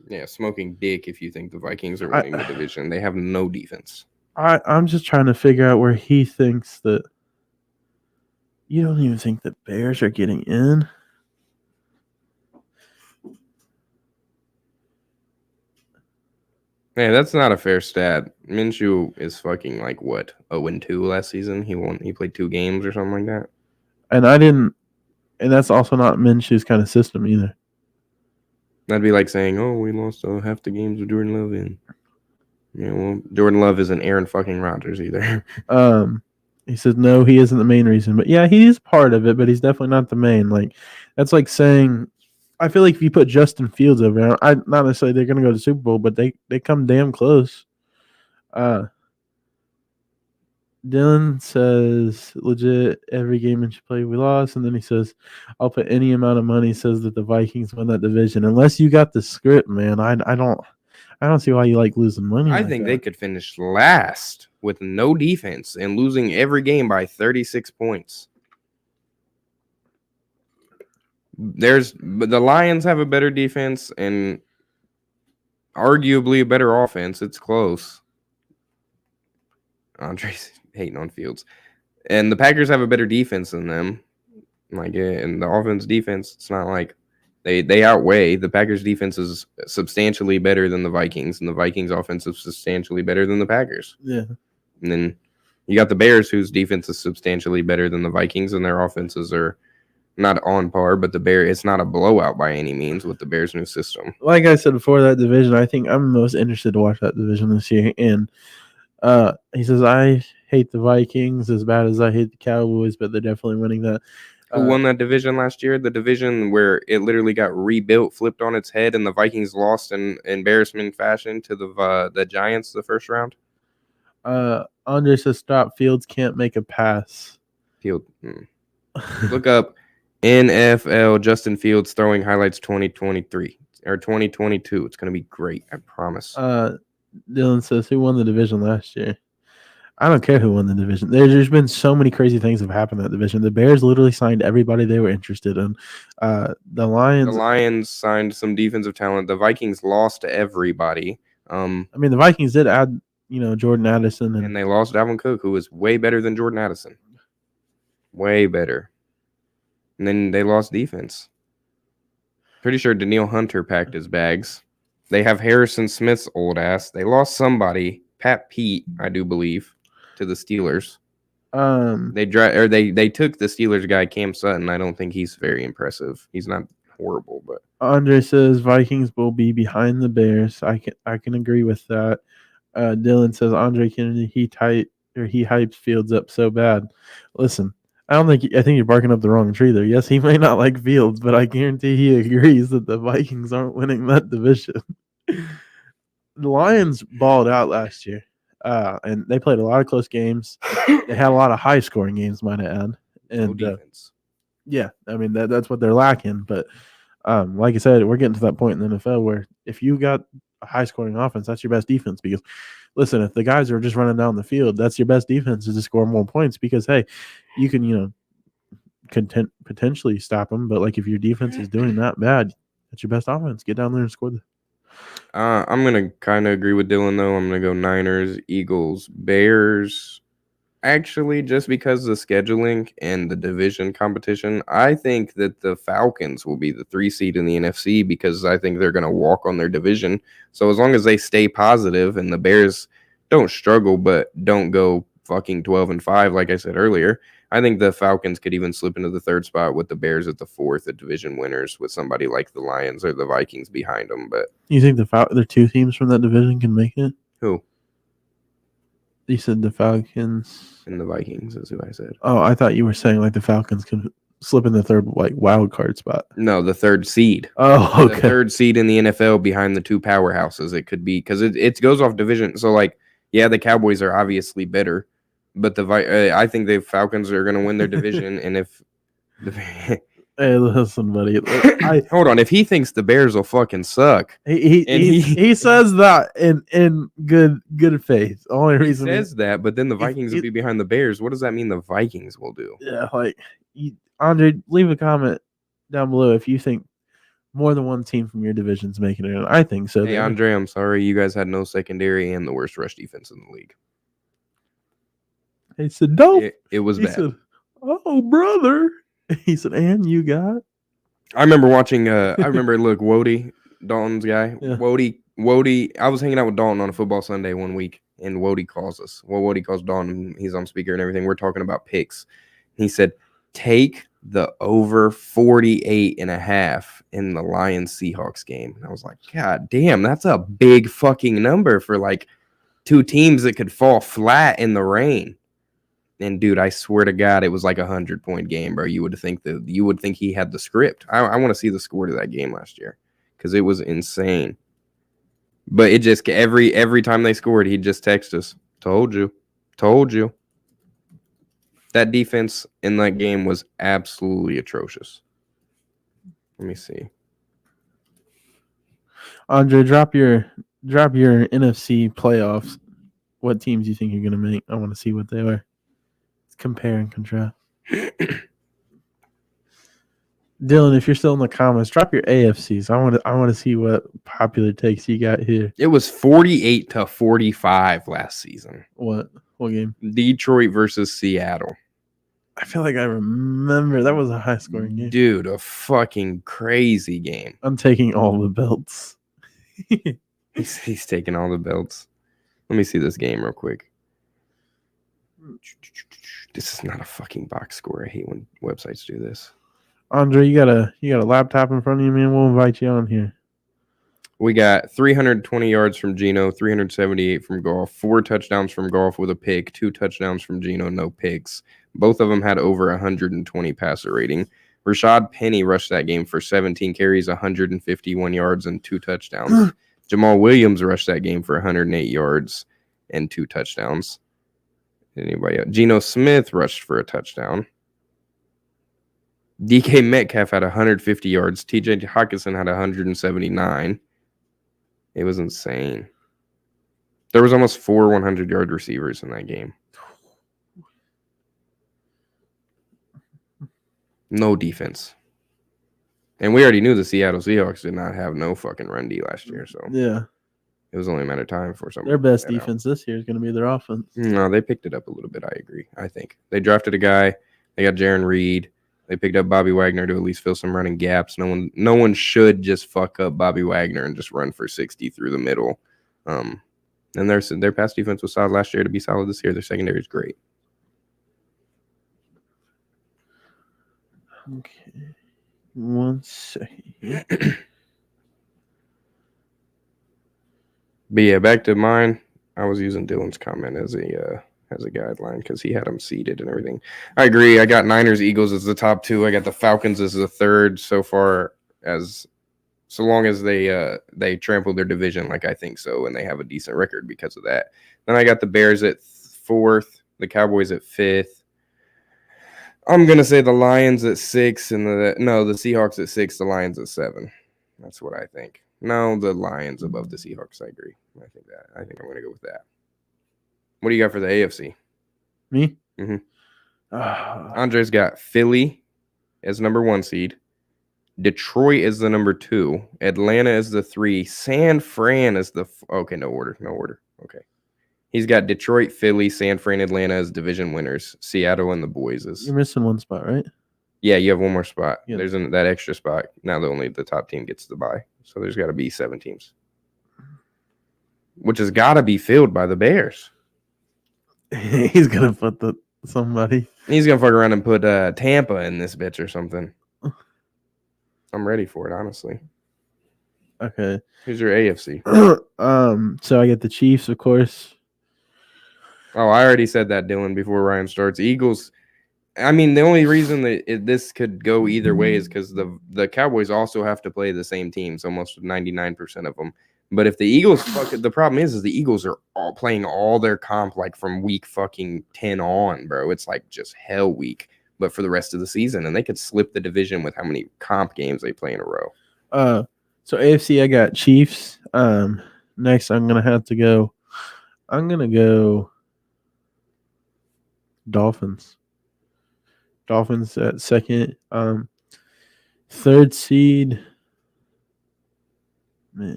Speaker 5: Yeah, smoking dick if you think the Vikings are winning the division. They have no defense.
Speaker 3: I'm just trying to figure out where he thinks that. You don't even think the Bears are getting in?
Speaker 5: Man, that's not a fair stat. Minshew is fucking like what, 0-2 last season? He played 2 games or something like that.
Speaker 3: And that's also not Minshew's kind of system either.
Speaker 5: That'd be like saying, "Oh, we lost half the games with Jordan Love in." Yeah, well, Jordan Love isn't Aaron fucking Rodgers either.
Speaker 3: He says no, he isn't the main reason, but yeah, he is part of it, but he's definitely not the main. Like that's like saying, I feel like if you put Justin Fields over there, not necessarily they're going to go to the Super Bowl, but they come damn close. Dylan says legit every game in play we lost, and then he says I'll put any amount of money. Says that the Vikings win that division unless you got the script, man. I don't see why you like losing money.
Speaker 5: I think they could finish last with no defense and losing every game by 36 points. But the Lions have a better defense and arguably a better offense. It's close. Andre's hating on Fields. And the Packers have a better defense than them. And the offense defense, it's not like they outweigh. The Packers defense is substantially better than the Vikings, and the Vikings offense is substantially better than the Packers.
Speaker 3: Yeah.
Speaker 5: And then you got the Bears, whose defense is substantially better than the Vikings, and their offenses are not on par, but it's not a blowout by any means with the Bears' new system.
Speaker 3: Like I said before, that division, I think I'm most interested to watch that division this year. And he says, I hate the Vikings as bad as I hate the Cowboys, but they're definitely winning that.
Speaker 5: Who won that division last year? The division where it literally got rebuilt, flipped on its head, and the Vikings lost in embarrassment fashion to the Giants the first round?
Speaker 3: Andre says, stop. Fields can't make a pass.
Speaker 5: Look up NFL Justin Fields throwing highlights 2023 or 2022. It's going to be great. I promise.
Speaker 3: Dylan says, who won the division last year? I don't care who won the division. There's been so many crazy things that have happened in that division. The Bears literally signed everybody they were interested in. The Lions
Speaker 5: signed some defensive talent. The Vikings lost to everybody.
Speaker 3: The Vikings did add, Jordan Addison.
Speaker 5: And they lost Dalvin Cook, who was way better than Jordan Addison. Way better. And then they lost defense. Pretty sure Danielle Hunter packed his bags. They have Harrison Smith's old ass. They lost somebody, Pat Pete, I do believe, to the Steelers. They took the Steelers guy Cam Sutton. I don't think he's very impressive. He's not horrible, but
Speaker 3: Andre says Vikings will be behind the Bears. I can agree with that. Dylan says Andre Kennedy he hypes Fields up so bad. Listen, I think you're barking up the wrong tree there. Yes, he may not like Fields, but I guarantee he agrees that the Vikings aren't winning that division. The Lions balled out last year, and they played a lot of close games. They had a lot of high-scoring games, might I add. And
Speaker 5: no defense.
Speaker 3: That's what they're lacking. But like I said, we're getting to that point in the NFL where if you got a high-scoring offense, that's your best defense. Because, listen, if the guys are just running down the field, that's your best defense is to score more points. Because, hey, you can, potentially stop them. But, like, if your defense is doing that bad, that's your best offense. Get down there and score the.
Speaker 5: I'm going to kind of agree with Dylan, though. I'm going to go Niners, Eagles, Bears. Actually, just because of the scheduling and the division competition, I think that the Falcons will be the 3 seed in the NFC because I think they're going to walk on their division. So as long as they stay positive and the Bears don't struggle but don't go fucking 12-5, like I said earlier, I think the Falcons could even slip into the 3rd spot with the Bears at the 4th, the division winners, with somebody like the Lions or the Vikings behind them. But
Speaker 3: you think the 2 teams from that division can make it?
Speaker 5: Who?
Speaker 3: You said the Falcons
Speaker 5: and the Vikings is who I said.
Speaker 3: Oh, I thought you were saying like the Falcons could slip in the 3rd wild card spot.
Speaker 5: No, the 3rd seed.
Speaker 3: Oh, okay.
Speaker 5: The 3rd seed in the NFL behind the 2 powerhouses. It could be because it goes off division. So the Cowboys are obviously better, but I think the Falcons are going to win their division. And if
Speaker 3: Hey, listen, buddy.
Speaker 5: Hold on. If he thinks the Bears will fucking suck,
Speaker 3: He says that in good faith. Only
Speaker 5: he
Speaker 3: reason
Speaker 5: says that, but then the
Speaker 3: if-
Speaker 5: Vikings will
Speaker 3: if-
Speaker 5: be behind the Bears. What does that mean the Vikings will do?
Speaker 3: yeah, like Andre, leave a comment down below if you think more than one team from your division's making it. I think so.
Speaker 5: Hey, Andre, I'm sorry. You guys had no secondary and the worst rush defense in the league.
Speaker 3: He said, "Dope."
Speaker 5: It was
Speaker 3: He
Speaker 5: bad.
Speaker 3: said, "Oh, brother." He said, "And you got."
Speaker 5: I remember watching. I remember look Wody, Dalton's guy.
Speaker 3: Yeah.
Speaker 5: Wody. I was hanging out with Dalton on a football Sunday one week, and Wody calls us. Well, Wody calls Dalton. He's on speaker and everything. We're talking about picks. He said, "Take the over 48.5 in the Lions Seahawks game." And I was like, God damn, that's a big fucking number for like two teams that could fall flat in the rain. And dude, I swear to God, it was like 100-point game, bro. You would think he had the script. I want to see the score to that game last year because it was insane. But it just every time they scored, he'd just text us, "Told you." That defense in that game was absolutely atrocious. Let me see.
Speaker 3: Andre, drop your NFC playoffs. What teams you think you're gonna make? I want to see what they are. Let's compare and contrast. Dylan, if you're still in the comments, drop your AFCs. I want to see what popular takes you got here.
Speaker 5: It was 48-45 last season.
Speaker 3: What game?
Speaker 5: Detroit versus Seattle.
Speaker 3: I feel like I remember that was a high scoring game.
Speaker 5: Dude, a fucking crazy game.
Speaker 3: I'm taking all the belts.
Speaker 5: He's taking all the belts. Let me see this game real quick. This is not a fucking box score. I hate when websites do this.
Speaker 3: Andre, you got a laptop in front of you, man. We'll invite you on here.
Speaker 5: We got 320 yards from Geno, 378 from Goff, 4 touchdowns from Goff with a pick, 2 touchdowns from Geno, no picks. Both of them had over 120 passer rating. Rashad Penny rushed that game for 17 carries, 151 yards, and 2 touchdowns. Jamal Williams rushed that game for 108 yards and 2 touchdowns. Anybody else? Geno Smith rushed for a touchdown. DK Metcalf had 150 yards. TJ Hawkinson had 179. It was insane. There was almost 4 100-yard receivers in that game. No defense. And we already knew the Seattle Seahawks did not have no fucking run D last year, so
Speaker 3: Yeah,
Speaker 5: it was only a matter of time for something.
Speaker 3: their best defense this year is going to be their offense.
Speaker 5: No, they picked it up a little bit. I agree. I think they drafted a guy. They got Jaron Reed. They picked up Bobby Wagner to at least fill some running gaps. No one should just fuck up Bobby Wagner and just run for 60 through the middle. And their pass defense was solid last year to be solid this year. Their secondary is great.
Speaker 3: Okay, 1 second.
Speaker 5: But yeah, back to mine. I was using Dylan's comment as a guideline because he had them seeded and everything. I agree. I got Niners, Eagles as the top 2. I got the Falcons as the third so far, as so long as they trample their division like I think so, and they have a decent record because of that. Then I got the Bears at 4th, the Cowboys at 5th. I'm gonna say the Lions at 6 and the Seahawks at 6, the Lions at 7. That's what I think. No, the Lions above the Seahawks. I agree. I think I'm gonna go with that. What do you got for the AFC?
Speaker 3: Me?
Speaker 5: Mm-hmm. Andre's got Philly as number 1 seed. Detroit is the number 2. Atlanta is the 3. San Fran is the okay. No order. Okay. He's got Detroit, Philly, San Fran, Atlanta as division winners. Seattle and the boys is.
Speaker 3: You're missing one spot, right?
Speaker 5: Yeah, you have one more spot.
Speaker 3: Yeah.
Speaker 5: There's that extra spot. Now only the top team gets the bye. So there's got to be 7 teams, which has got to be filled by the Bears.
Speaker 3: He's gonna put somebody.
Speaker 5: He's gonna fuck around and put Tampa in this bitch or something. I'm ready for it, honestly.
Speaker 3: Okay.
Speaker 5: Who's your AFC?
Speaker 3: So I get the Chiefs, of course.
Speaker 5: Oh, I already said that, Dylan, before Ryan starts. Eagles. I mean, the only reason that this could go either way is because the Cowboys also have to play the same teams, almost 99% of them. But if the Eagles the problem is the Eagles are all playing all their comp like from week fucking 10 on, bro. It's like just hell week. but for the rest of the season, and they could slip the division with how many comp games they play in a row.
Speaker 3: So AFC, I got Chiefs. Next, I'm gonna go Dolphins. Dolphins at second. Third seed. Man,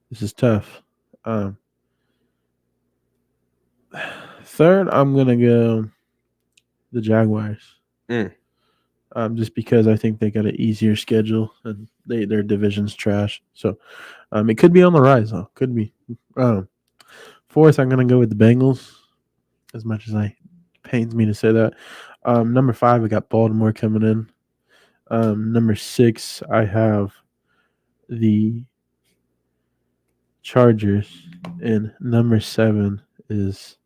Speaker 3: this is tough. Third, I'm gonna go the Jaguars. Just because I think they got an easier schedule and their division's trash. So it could be on the rise though. Could be. Fourth, I'm gonna go with the Bengals. As much as it pains me to say that. Number 5, I got Baltimore coming in. Number 6, I have the Chargers, and number 7 is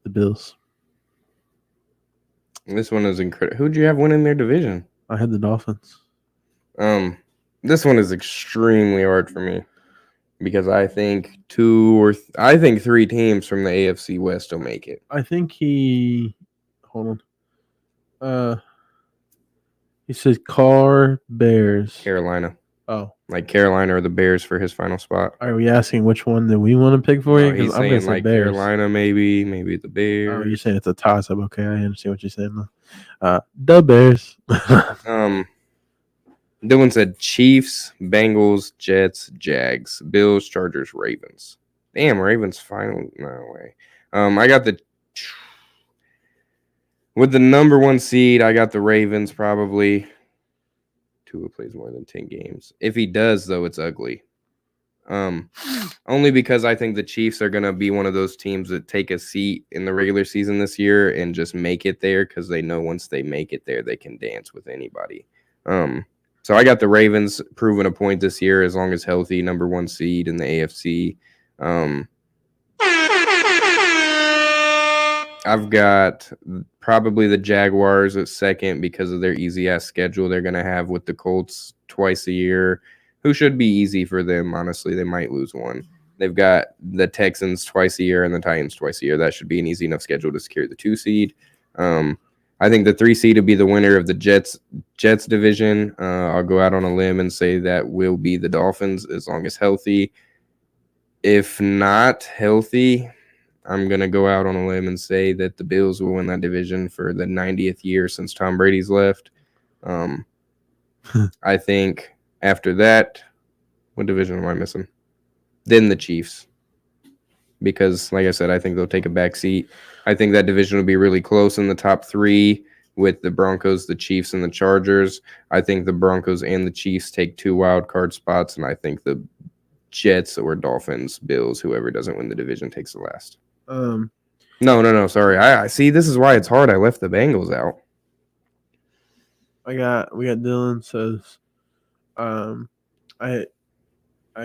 Speaker 3: the Bills.
Speaker 5: This one is incredible. Who'd you have winning their division?
Speaker 3: I had the Dolphins.
Speaker 5: This one is extremely hard for me because I think 3 teams from the AFC West will make it.
Speaker 3: I think hold on. He says Bears.
Speaker 5: Carolina.
Speaker 3: Oh.
Speaker 5: Like Carolina or the Bears for his final spot.
Speaker 3: Are we asking which one that we want to pick for you?
Speaker 5: He's saying like Bears. Carolina, maybe the Bears.
Speaker 3: Oh, you're saying it's a toss-up. Okay, I understand what you're saying. The Bears.
Speaker 5: Dylan said Chiefs, Bengals, Jets, Jags, Bills, Chargers, Ravens. Damn, Ravens finally. No way. I got with the number 1 seed, I got the Ravens probably. Tua plays more than 10 games. If he does, though, it's ugly. Only because I think the Chiefs are going to be one of those teams that take a seat in the regular season this year and just make it there because they know once they make it there, they can dance with anybody. So I got the Ravens proving a point this year as long as healthy, number 1 seed in the AFC. I've got probably the Jaguars at second because of their easy-ass schedule they're going to have with the Colts twice a year, who should be easy for them, honestly. They might lose one. They've got the Texans twice a year and the Titans twice a year. That should be an easy enough schedule to secure the 2 seed. I think the 3 seed will be the winner of the Jets division. I'll go out on a limb and say that will be the Dolphins as long as healthy. If not healthy, I'm going to go out on a limb and say that the Bills will win that division for the 90th year since Tom Brady's left. I think after that, what division am I missing? Then the Chiefs. Because, like I said, I think they'll take a back seat. I think that division will be really close in the top 3 with the Broncos, the Chiefs, and the Chargers. I think the Broncos and the Chiefs take 2 wild card spots, and I think the Jets or Dolphins, Bills, whoever doesn't win the division takes the last. No. Sorry. I see. This is why it's hard. I left the Bengals out.
Speaker 3: We got Dylan says, I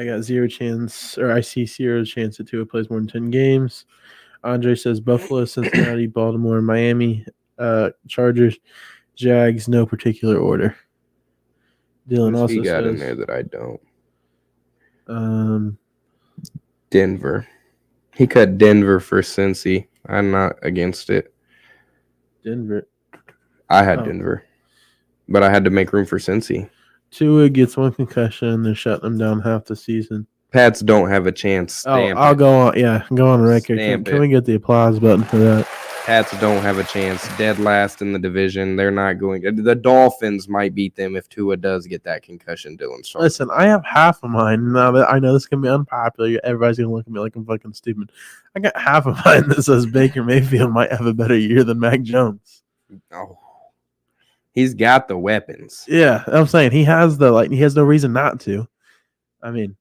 Speaker 3: got 0 chance, or I see 0 chance that Tua plays more than 10 games. Andre says Buffalo, Cincinnati, Baltimore, Miami, Chargers, Jags, no particular order. Dylan also
Speaker 5: he got
Speaker 3: says,
Speaker 5: in there that I don't. Denver. He cut Denver for Cincy. I'm not against it.
Speaker 3: Denver.
Speaker 5: I had Denver, but I had to make room for Cincy.
Speaker 3: Tua gets 1 concussion. They're shutting them down half the season.
Speaker 5: Pats don't have a chance.
Speaker 3: I'll go on. Yeah, go on record. Can we get the applause button for that?
Speaker 5: Pats don't have a chance. Dead last in the division. They're not going. The Dolphins might beat them if Tua does get that concussion. Dylan.
Speaker 3: Listen, I have half of mine. Now that I know this can be unpopular, everybody's gonna look at me like I'm fucking stupid. I got half of mine that says Baker Mayfield might have a better year than Mac Jones.
Speaker 5: Oh, he's got the weapons.
Speaker 3: Yeah, I'm saying he has he has no reason not to. I mean,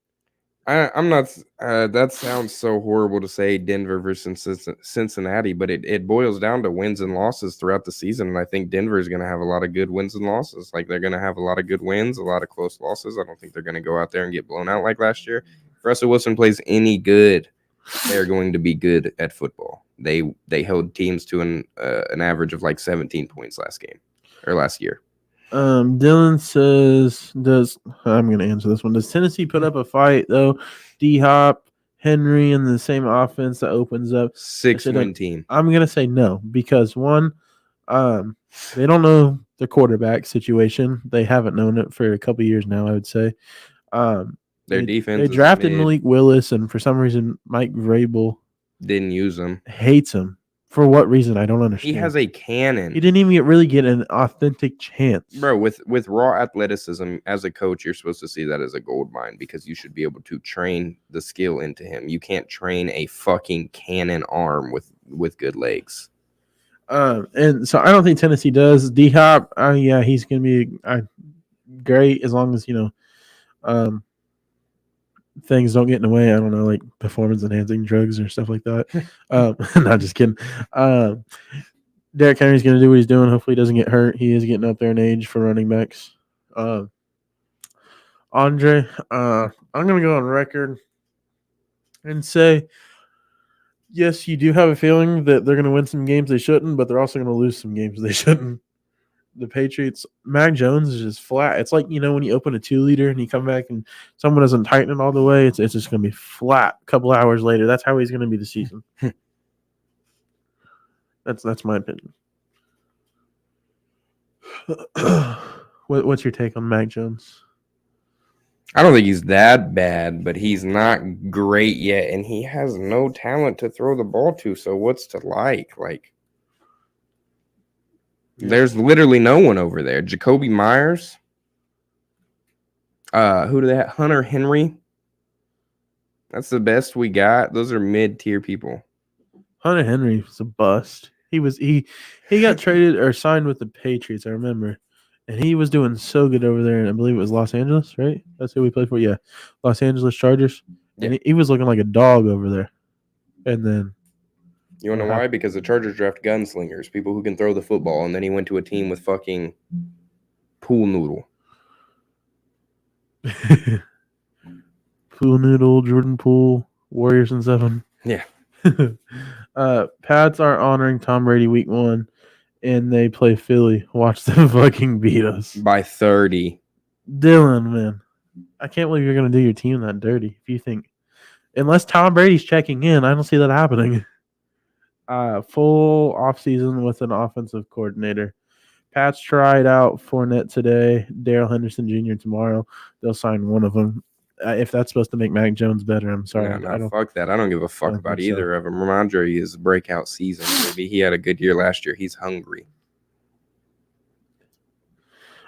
Speaker 5: I'm not. That sounds so horrible to say Denver versus Cincinnati, but it boils down to wins and losses throughout the season. And I think Denver is going to have a lot of good wins and losses. Like they're going to have a lot of good wins, a lot of close losses. I don't think they're going to go out there and get blown out like last year. If Russell Wilson plays any good, they're going to be good at football. They held teams to an average of like 17 points last year.
Speaker 3: Dylan says, I'm going to answer this one. Does Tennessee put up a fight, though? D-Hop, Henry in the same offense that opens up
Speaker 5: 6-win team.
Speaker 3: I'm gonna say no because one, they don't know the quarterback situation. They haven't known it for a couple years now. I would say.
Speaker 5: Their
Speaker 3: They
Speaker 5: defense
Speaker 3: drafted
Speaker 5: is mid.
Speaker 3: Malik Willis, and for some reason, Mike Vrabel
Speaker 5: Didn't use him.
Speaker 3: hates him. For what reason? I don't understand.
Speaker 5: He has a cannon.
Speaker 3: He didn't even really get an authentic chance.
Speaker 5: Bro, with raw athleticism, as a coach, you're supposed to see that as a gold mine because you should be able to train the skill into him. You can't train a fucking cannon arm with good legs.
Speaker 3: And so I don't think Tennessee does. D-Hop, yeah, he's going to be great as long as, things don't get in the way. I don't know, like performance-enhancing drugs or stuff like that. Not just kidding. Derrick Henry's going to do what he's doing. Hopefully he doesn't get hurt. He is getting up there in age for running backs. Andre, I'm going to go on record and say, yes, you do have a feeling that they're going to win some games they shouldn't, but they're also going to lose some games they shouldn't. The Patriots, Mac Jones is just flat. It's like, when you open a 2-liter and you come back and someone doesn't tighten it all the way, it's just going to be flat a couple hours later. That's how he's going to be the season. That's my opinion. What's your take on Mac Jones?
Speaker 5: I don't think he's that bad, but he's not great yet, and he has no talent to throw the ball to. So what's to like? There's literally no one over there. Jacoby Myers. Who do they have? Hunter Henry. That's the best we got. Those are mid-tier people.
Speaker 3: Hunter Henry was a bust. He got traded or signed with the Patriots, I remember. And he was doing so good over there, and I believe it was Los Angeles, right? That's who we played for. Yeah, Los Angeles Chargers.
Speaker 5: Yeah.
Speaker 3: And he was looking like a dog over there. And then
Speaker 5: You want to know why? Because the Chargers draft gunslingers, people who can throw the football, and then he went to a team with fucking pool noodle.
Speaker 3: Pool Noodle, Jordan Poole, Warriors in 7.
Speaker 5: Yeah.
Speaker 3: Pats are honoring Tom Brady week 1, and they play Philly. Watch them fucking beat us.
Speaker 5: By 30.
Speaker 3: Dylan, man. I can't believe you're going to do your team that dirty. If you think, unless Tom Brady's checking in, I don't see that happening. Full offseason with an offensive coordinator. Pats tried out Fournette today, Darrell Henderson Jr. tomorrow. They'll sign one of them. If that's supposed to make Mac Jones better, I'm sorry.
Speaker 5: No, fuck that. I don't give a fuck about either of them. Ramondre is breakout season. Maybe he had a good year last year. He's hungry.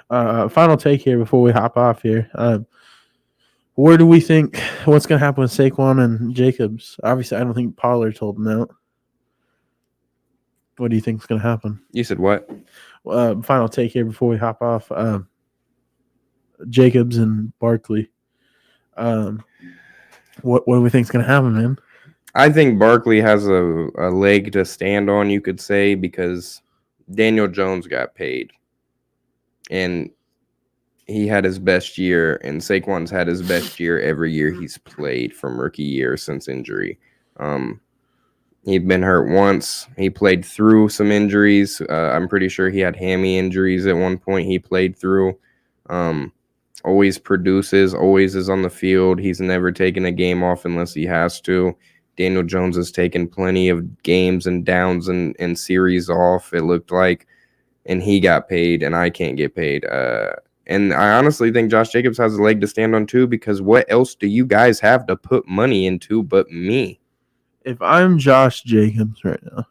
Speaker 3: Final take here before we hop off here. Where do we think what's going to happen with Saquon and Jacobs? Obviously, I don't think Pollard's holding out. What do you think is going to happen?
Speaker 5: You said what?
Speaker 3: Final take here before we hop off. Jacobs and Barkley. What do we think is going to happen, man?
Speaker 5: I think Barkley has a leg to stand on, you could say, because Daniel Jones got paid. And he had his best year, and Saquon's had his best year every year he's played from rookie year since injury. He'd been hurt once. He played through some injuries. I'm pretty sure he had hammy injuries at one point he played through. Always produces, always is on the field. He's never taken a game off unless he has to. Daniel Jones has taken plenty of games and downs and series off, it looked like. And he got paid, and I can't get paid. And I honestly think Josh Jacobs has a leg to stand on, too, because what else do you guys have to put money into but me?
Speaker 3: If I'm Josh Jacobs right now,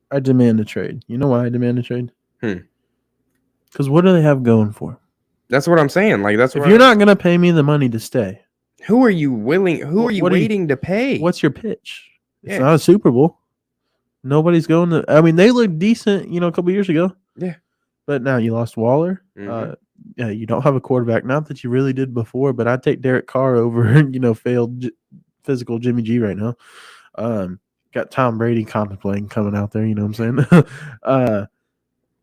Speaker 3: I demand a trade. You know why I demand a trade? Because what do they have going for them?
Speaker 5: That's what I'm saying. Like, that's
Speaker 3: if you're not going to pay me the money to stay,
Speaker 5: who are you willing? Who are you waiting to pay?
Speaker 3: What's your pitch? It's not a Super Bowl. Nobody's going to. I mean, they looked decent, a couple years ago.
Speaker 5: Yeah,
Speaker 3: but now you lost Waller. Yeah, you don't have a quarterback. Not that you really did before, but I'd take Derek Carr over, failed physical Jimmy G right now. Got Tom Brady contemplating coming out there. You know what I'm saying?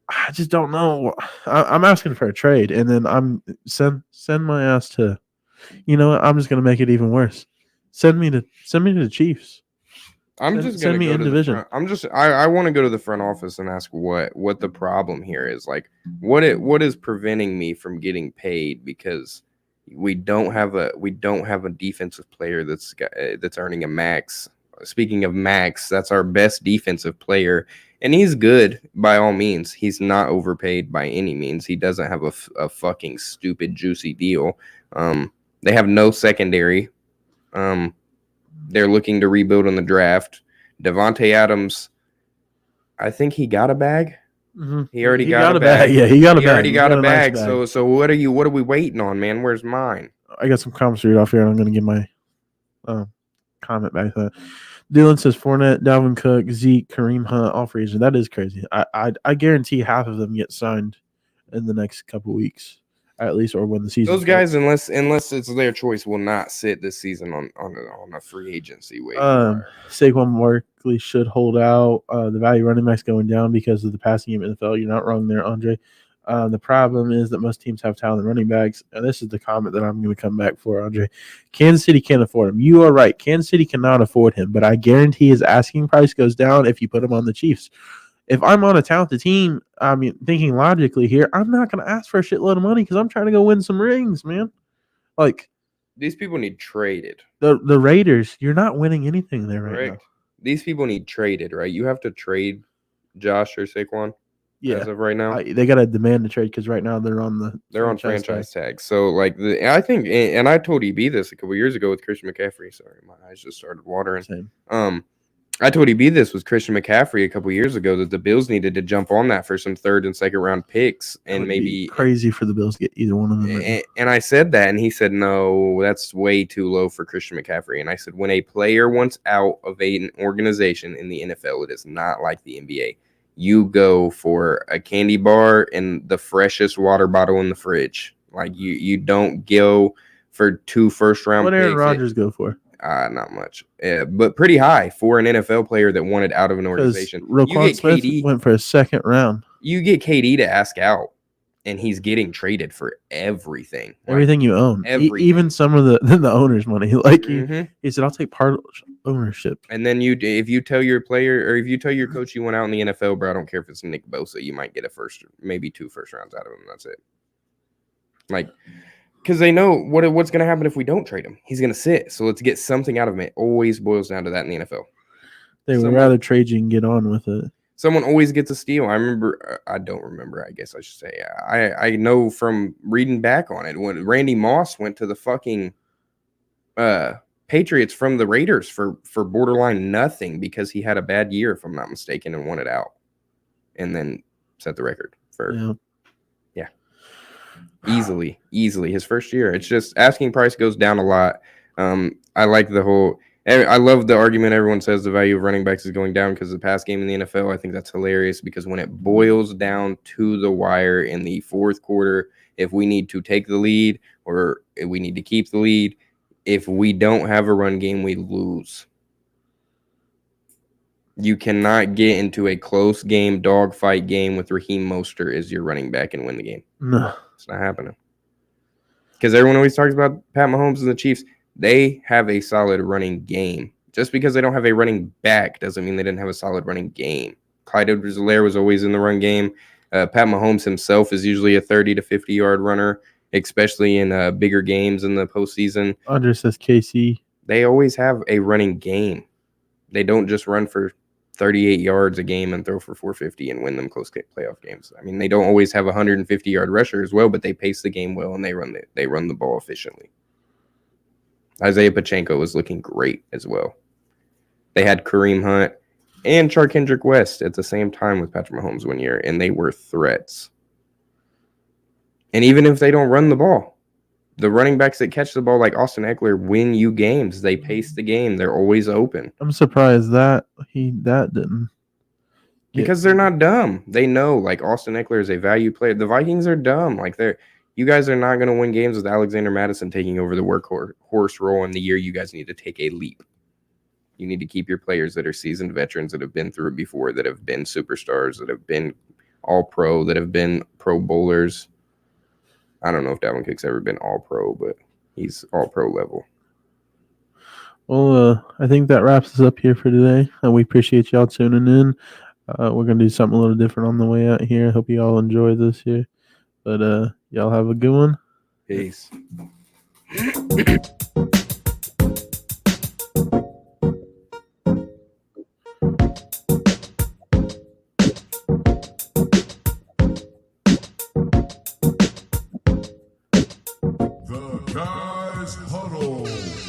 Speaker 3: I just don't know. I'm asking for a trade, and then I'm send my ass to. You know what? I'm just gonna make it even worse. Send me to the Chiefs.
Speaker 5: I'm just gonna go to the front. I want to go to the front office and ask what the problem here is. Like, what is preventing me from getting paid? Because we don't have a defensive player that's earning a max. Speaking of max, that's our best defensive player, and he's good by all means. He's not overpaid by any means. He doesn't have a fucking stupid juicy deal. They have no secondary. They're looking to rebuild in the draft. Devontae Adams, I think he got a bag.
Speaker 3: Mm-hmm.
Speaker 5: He already got a bag.
Speaker 3: Yeah, he got a bag.
Speaker 5: Already got a bag.
Speaker 3: Nice bag.
Speaker 5: So what are we waiting on, man? Where's mine?
Speaker 3: I got some comments to read off here, and I'm going to give my comment back to that. Dylan says Fournette, Dalvin Cook, Zeke, Kareem Hunt, all free agents. That is crazy. I guarantee half of them get signed in the next couple weeks, at least, or when the season.
Speaker 5: Those guys, unless it's their choice, will not sit this season on a free agency waiver.
Speaker 3: Saquon Barkley should hold out. The value running back's going down because of the passing game in the NFL. You're not wrong there, Andre. The problem is that most teams have talented running backs, and this is the comment that I'm going to come back for, Andre. Kansas City can't afford him. You are right. Kansas City cannot afford him, but I guarantee his asking price goes down if you put him on the Chiefs. If I'm on a talented team, I mean, thinking logically here, I'm not going to ask for a shitload of money because I'm trying to go win some rings, man. Like,
Speaker 5: these people need traded.
Speaker 3: The Raiders, you're not winning anything there right now.
Speaker 5: These people need traded, right? You have to trade Josh or Saquon.
Speaker 3: Yeah,
Speaker 5: as of right now,
Speaker 3: they got a demand to trade because right now they're on
Speaker 5: franchise tag. So like I think, and I told EB this a couple years ago with Christian McCaffrey. Sorry, my eyes just started watering.
Speaker 3: Same.
Speaker 5: I told EB this with Christian McCaffrey a couple years ago that the Bills needed to jump on that for some third and second round picks, and maybe
Speaker 3: crazy for the Bills to get either one of them.
Speaker 5: And I said that, and he said, no, that's way too low for Christian McCaffrey. And I said, when a player wants out of an organization in the NFL, it is not like the NBA. You go for a candy bar and the freshest water bottle in the fridge. Like you don't go for 2 first-round picks.
Speaker 3: What Aaron Rodgers go for?
Speaker 5: Not much, but pretty high for an NFL player that wanted out of an organization.
Speaker 3: Roquan Smith went for a second round.
Speaker 5: You get KD to ask out, and he's getting traded for everything.
Speaker 3: Everything you own. Even some of the owner's money. Like he said, I'll take part ownership.
Speaker 5: And then if you tell your player or if you tell your coach you went out in the NFL, bro, I don't care if it's Nick Bosa, you might get maybe 2 first rounds out of him. That's it. Like, because they know what's going to happen if we don't trade him. He's going to sit. So let's get something out of him. It always boils down to that in the NFL.
Speaker 3: They would rather trade you and get on with it.
Speaker 5: Someone always gets a steal. I don't remember, I guess I should say. I know from reading back on it when Randy Moss went to the fucking Patriots from the Raiders for borderline nothing because he had a bad year, if I'm not mistaken, and wanted out. And then set the record for easily his first year. It's just asking price goes down a lot. I like I love the argument everyone says the value of running backs is going down because of the pass game in the NFL. I think that's hilarious because when it boils down to the wire in the fourth quarter, if we need to take the lead or if we need to keep the lead, if we don't have a run game, we lose. You cannot get into a close game, dogfight game with Raheem Mostert as your running back and win the game.
Speaker 3: No.
Speaker 5: It's not happening. Because everyone always talks about Pat Mahomes and the Chiefs. They have a solid running game. Just because they don't have a running back doesn't mean they didn't have a solid running game. Clyde Edwards-Helaire was always in the run game. Pat Mahomes himself is usually a 30 to 50-yard runner, especially in bigger games in the postseason.
Speaker 3: Andre says KC.
Speaker 5: They always have a running game. They don't just run for 38 yards a game and throw for 450 and win them close playoff games. I mean, they don't always have a 150-yard rusher as well, but they pace the game well and they run the ball efficiently. Isaiah Pacheco was looking great as well. They had Kareem Hunt and Charkendrick West at the same time with Patrick Mahomes one year, and they were threats. And even if they don't run the ball, the running backs that catch the ball like Austin Eckler win you games. They pace the game. They're always open.
Speaker 3: I'm surprised that didn't.
Speaker 5: Because they're not dumb. They know, like, Austin Eckler is a value player. The Vikings are dumb. Like, you guys are not going to win games with Alexander Madison taking over the workhorse role in the year you guys need to take a leap. You need to keep your players that are seasoned veterans that have been through it before, that have been superstars, that have been all-pro, that have been pro bowlers. I don't know if Dalvin Cook's ever been all-pro, but he's all-pro level.
Speaker 3: Well, I think that wraps us up here for today. We appreciate y'all tuning in. We're going to do something a little different on the way out here. I hope you all enjoy this here. But y'all have a good one.
Speaker 5: Peace.
Speaker 4: The Guys Huddle.